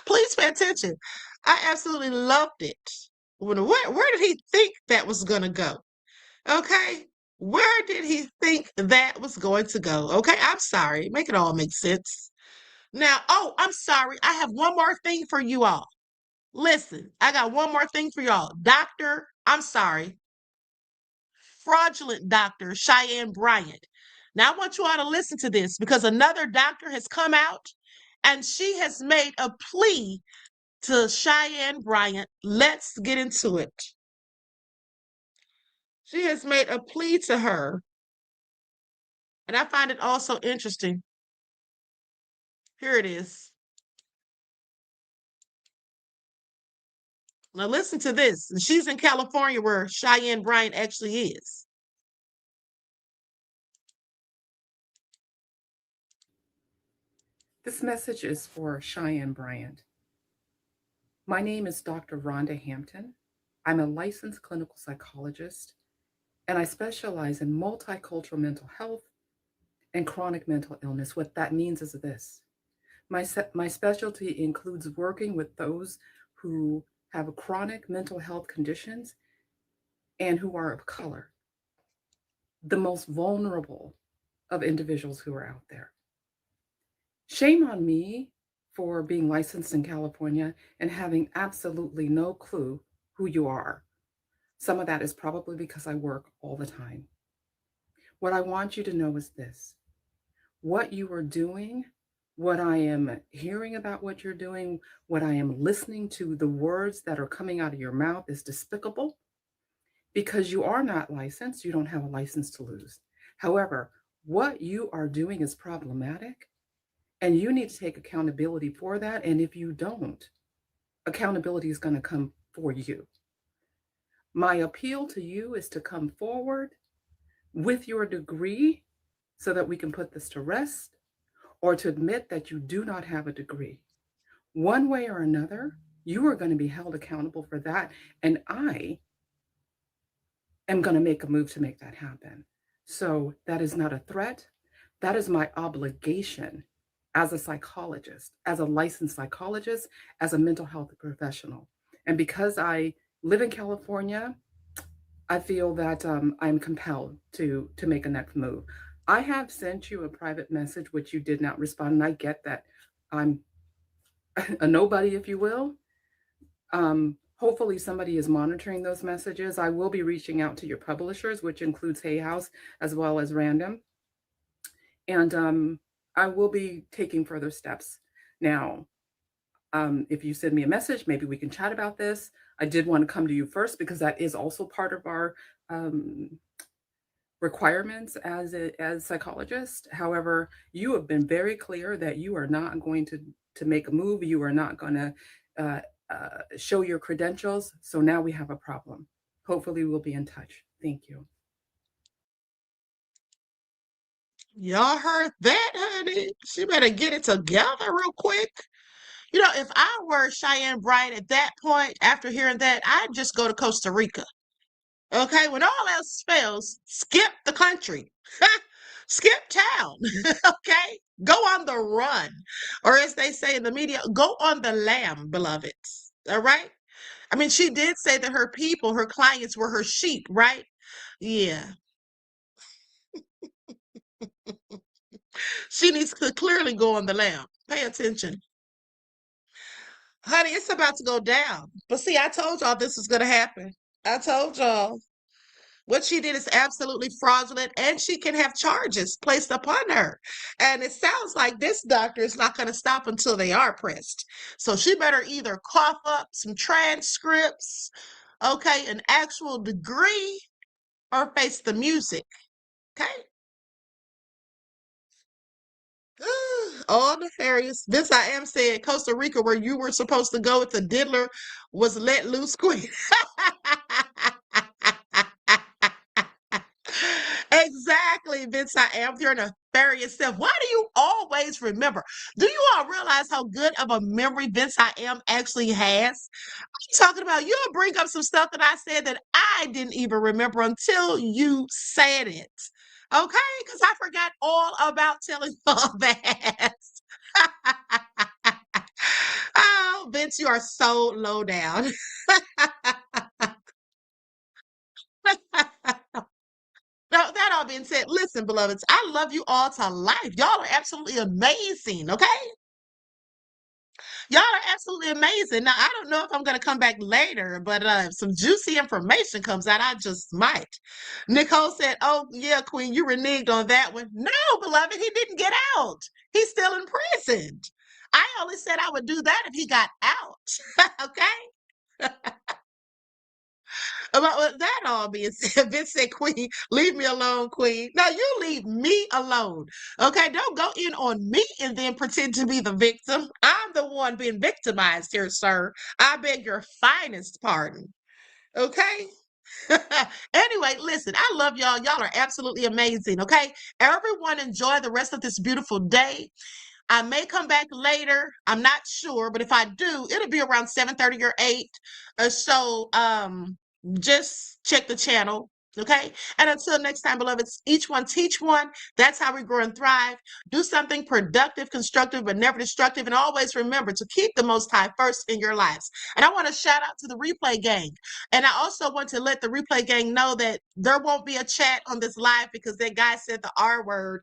Please pay attention. I absolutely loved it. Where did he think that was going to go? Okay? Where did he think that was going to go? Okay, I'm sorry. Make it all make sense. Now, I'm sorry. I have one more thing for you all. Listen, I got one more thing for y'all. Fraudulent Dr. Cheyenne Bryant. Now, I want you all to listen to this because another doctor has come out and she has made a plea to Cheyenne Bryant. Let's get into it. She has made a plea to her. And I find it also interesting. Here it is. Now listen to this. And she's in California where Cheyenne Bryant actually is. This message is for Cheyenne Bryant. My name is Dr. Rhonda Hampton. I'm a licensed clinical psychologist, and I specialize in multicultural mental health and chronic mental illness. What that means is this. My specialty includes working with those who have chronic mental health conditions and who are of color, the most vulnerable of individuals who are out there. Shame on me for being licensed in California and having absolutely no clue who you are. Some of that is probably because I work all the time. What I want you to know is this. What you are doing what I am hearing about what you're doing, what I am listening to, the words that are coming out of your mouth is despicable because you are not licensed. You don't have a license to lose. However, what you are doing is problematic and you need to take accountability for that. And if you don't, accountability is going to come for you. My appeal to you is to come forward with your degree so that we can put this to rest, or to admit that you do not have a degree. One way or another, you are going to be held accountable for that. And I am going to make a move to make that happen. So that is not a threat. That is my obligation as a psychologist, as a licensed psychologist, as a mental health professional. And because I live in California, I feel that I'm compelled to make a next move. I have sent you a private message, which you did not respond, and I get that I'm a nobody, if you will. Hopefully somebody is monitoring those messages. I will be reaching out to your publishers, which includes Hay House as well as Random. And I will be taking further steps. Now, if you send me a message, maybe we can chat about this. I did want to come to you first because that is also part of our requirements as psychologists. However, you have been very clear that you are not going to make a move. You are not going to show your credentials. So now we have a problem. Hopefully we'll be in touch. Thank you. Y'all heard that, honey? She better get it together real quick. You know, if I were Cheyenne Bryant at that point, after hearing that, I'd just go to Costa Rica. Okay, when all else fails, skip the country. Skip town. Okay, go on the run. Or as they say in the media, go on the lam, beloveds. All right? I mean, she did say that her people, her clients were her sheep, right? Yeah. She needs to clearly go on the lam. Pay attention. Honey, it's about to go down. But see, I told y'all this was going to happen. I told y'all. What she did is absolutely fraudulent, and she can have charges placed upon her. And it sounds like this doctor is not going to stop until they are pressed. So she better either cough up some transcripts, okay, an actual degree, or face the music, okay? All nefarious. This I am saying Costa Rica, where you were supposed to go if the diddler was let loose quick. Exactly, Vince. I am your nefarious self. Why do you always remember? Do you all realize how good of a memory Vince I am actually has? I'm talking about you'll bring up some stuff that I said that I didn't even remember until you said it. Okay? Because I forgot all about telling all that. Oh, Vince, you are so low down. Now, that all being said, listen, beloveds, I love you all to life. Y'all are absolutely amazing, okay? Y'all are absolutely amazing. Now, I don't know if I'm going to come back later, but if some juicy information comes out, I just might. Nicole said, oh, yeah, Queen, you reneged on that one. No, beloved, he didn't get out. He's still imprisoned. I only said I would do that if he got out, okay? About that all being said, Vince said, Queen, leave me alone, Queen. Now you leave me alone. Okay, don't go in on me and then pretend to be the victim. I'm the one being victimized here, sir. I beg your finest pardon. Okay? Anyway, listen, I love y'all. Y'all are absolutely amazing. Okay? Everyone enjoy the rest of this beautiful day. I may come back later. I'm not sure, but if I do, it'll be around 7:30 or 8 or so. Just check the channel, okay? And until next time, beloveds, each one teach one. That's how we grow and thrive. Do something productive, constructive, but never destructive. And always remember to keep the Most High first in your lives. And I want to shout out to the replay gang. And I also want to let the replay gang know that there won't be a chat on this live because that guy said the R word.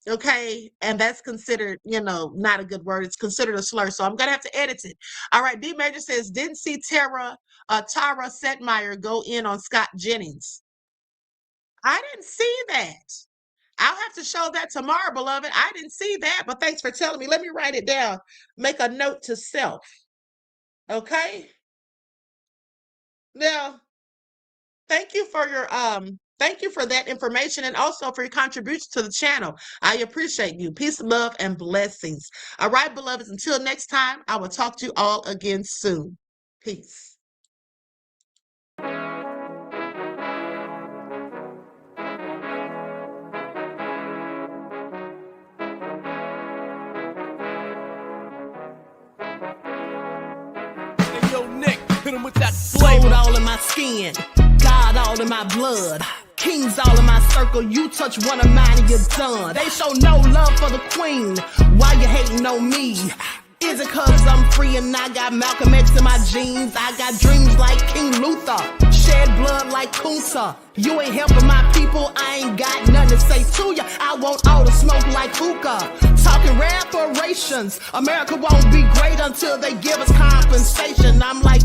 Okay, and that's considered, not a good word. It's considered a slur, so I'm gonna have to edit it. All right, D Major says, didn't see Tara Setmeyer go in on Scott Jennings. I didn't see that. I'll have to show that tomorrow, beloved. I didn't see that, but thanks for telling me. Let me write it down. Make a note to self. Okay? Now, thank you for your thank you for that information and also for your contribution to the channel. I appreciate you. Peace, love, and blessings. All right, beloveds, until next time, I will talk to you all again soon. Peace. Yo, Nick, hit him with that flavor. Gold all in my skin, God all in my blood. Kings all in my circle, you touch one of mine and you're done. They show no love for the queen, why you hating on me? Is it cause I'm free and I got Malcolm X in my jeans? I got dreams like King Luther, shed blood like Kunta. You ain't helping my people, I ain't got nothing to say to ya. I want all the smoke like hookah. Talking reparations, America won't be great until they give us compensation. I'm like,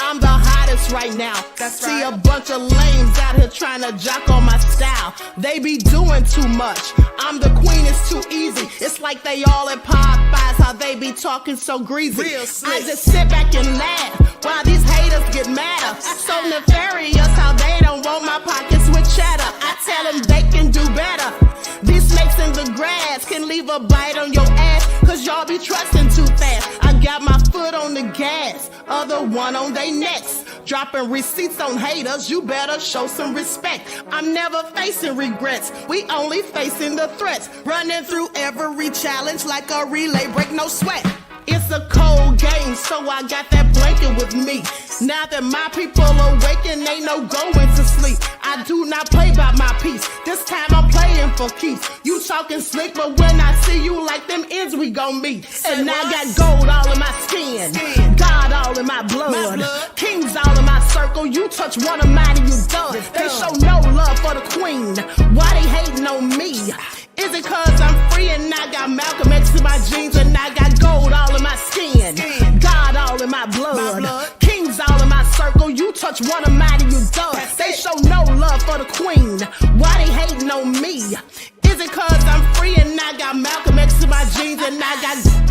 I'm the hottest right now. That's See right. A bunch of lames out here trying to jock on my style. They be doing too much. I'm the queen, it's too easy. It's like they all at Popeyes, how they be talking so greasy. I just sit back and laugh while these haters get madder. So nefarious how they don't want my pockets with cheddar. I tell them they can do better. These snakes in the grass can leave a bite on your ass, cause y'all be trusting too fast. I got my foot on the gas, other one on they necks. Dropping receipts on haters, you better show some respect. I'm never facing regrets, we only facing the threats. Running through every challenge like a relay, break no sweat. It's a cold game, so I got that blanket with me. Now that my people awaken, ain't no going to sleep. I do not play by my piece, this time I'm playing for keeps. You talking slick, but when I see you like them ends, we gon' meet. And I got gold all in my skin, God all in my blood. Kings all in my circle, you touch one of mine and you done. They show no love for the queen, why they hating on me? Is it cause I'm free and I got Malcolm X in my jeans and I got gold all in my skin, God all in my blood. Kings all in my circle, you touch one of mine and you done. They show no love for the queen, why they hating on me? Is it cause I'm free and I got Malcolm X in my jeans and I got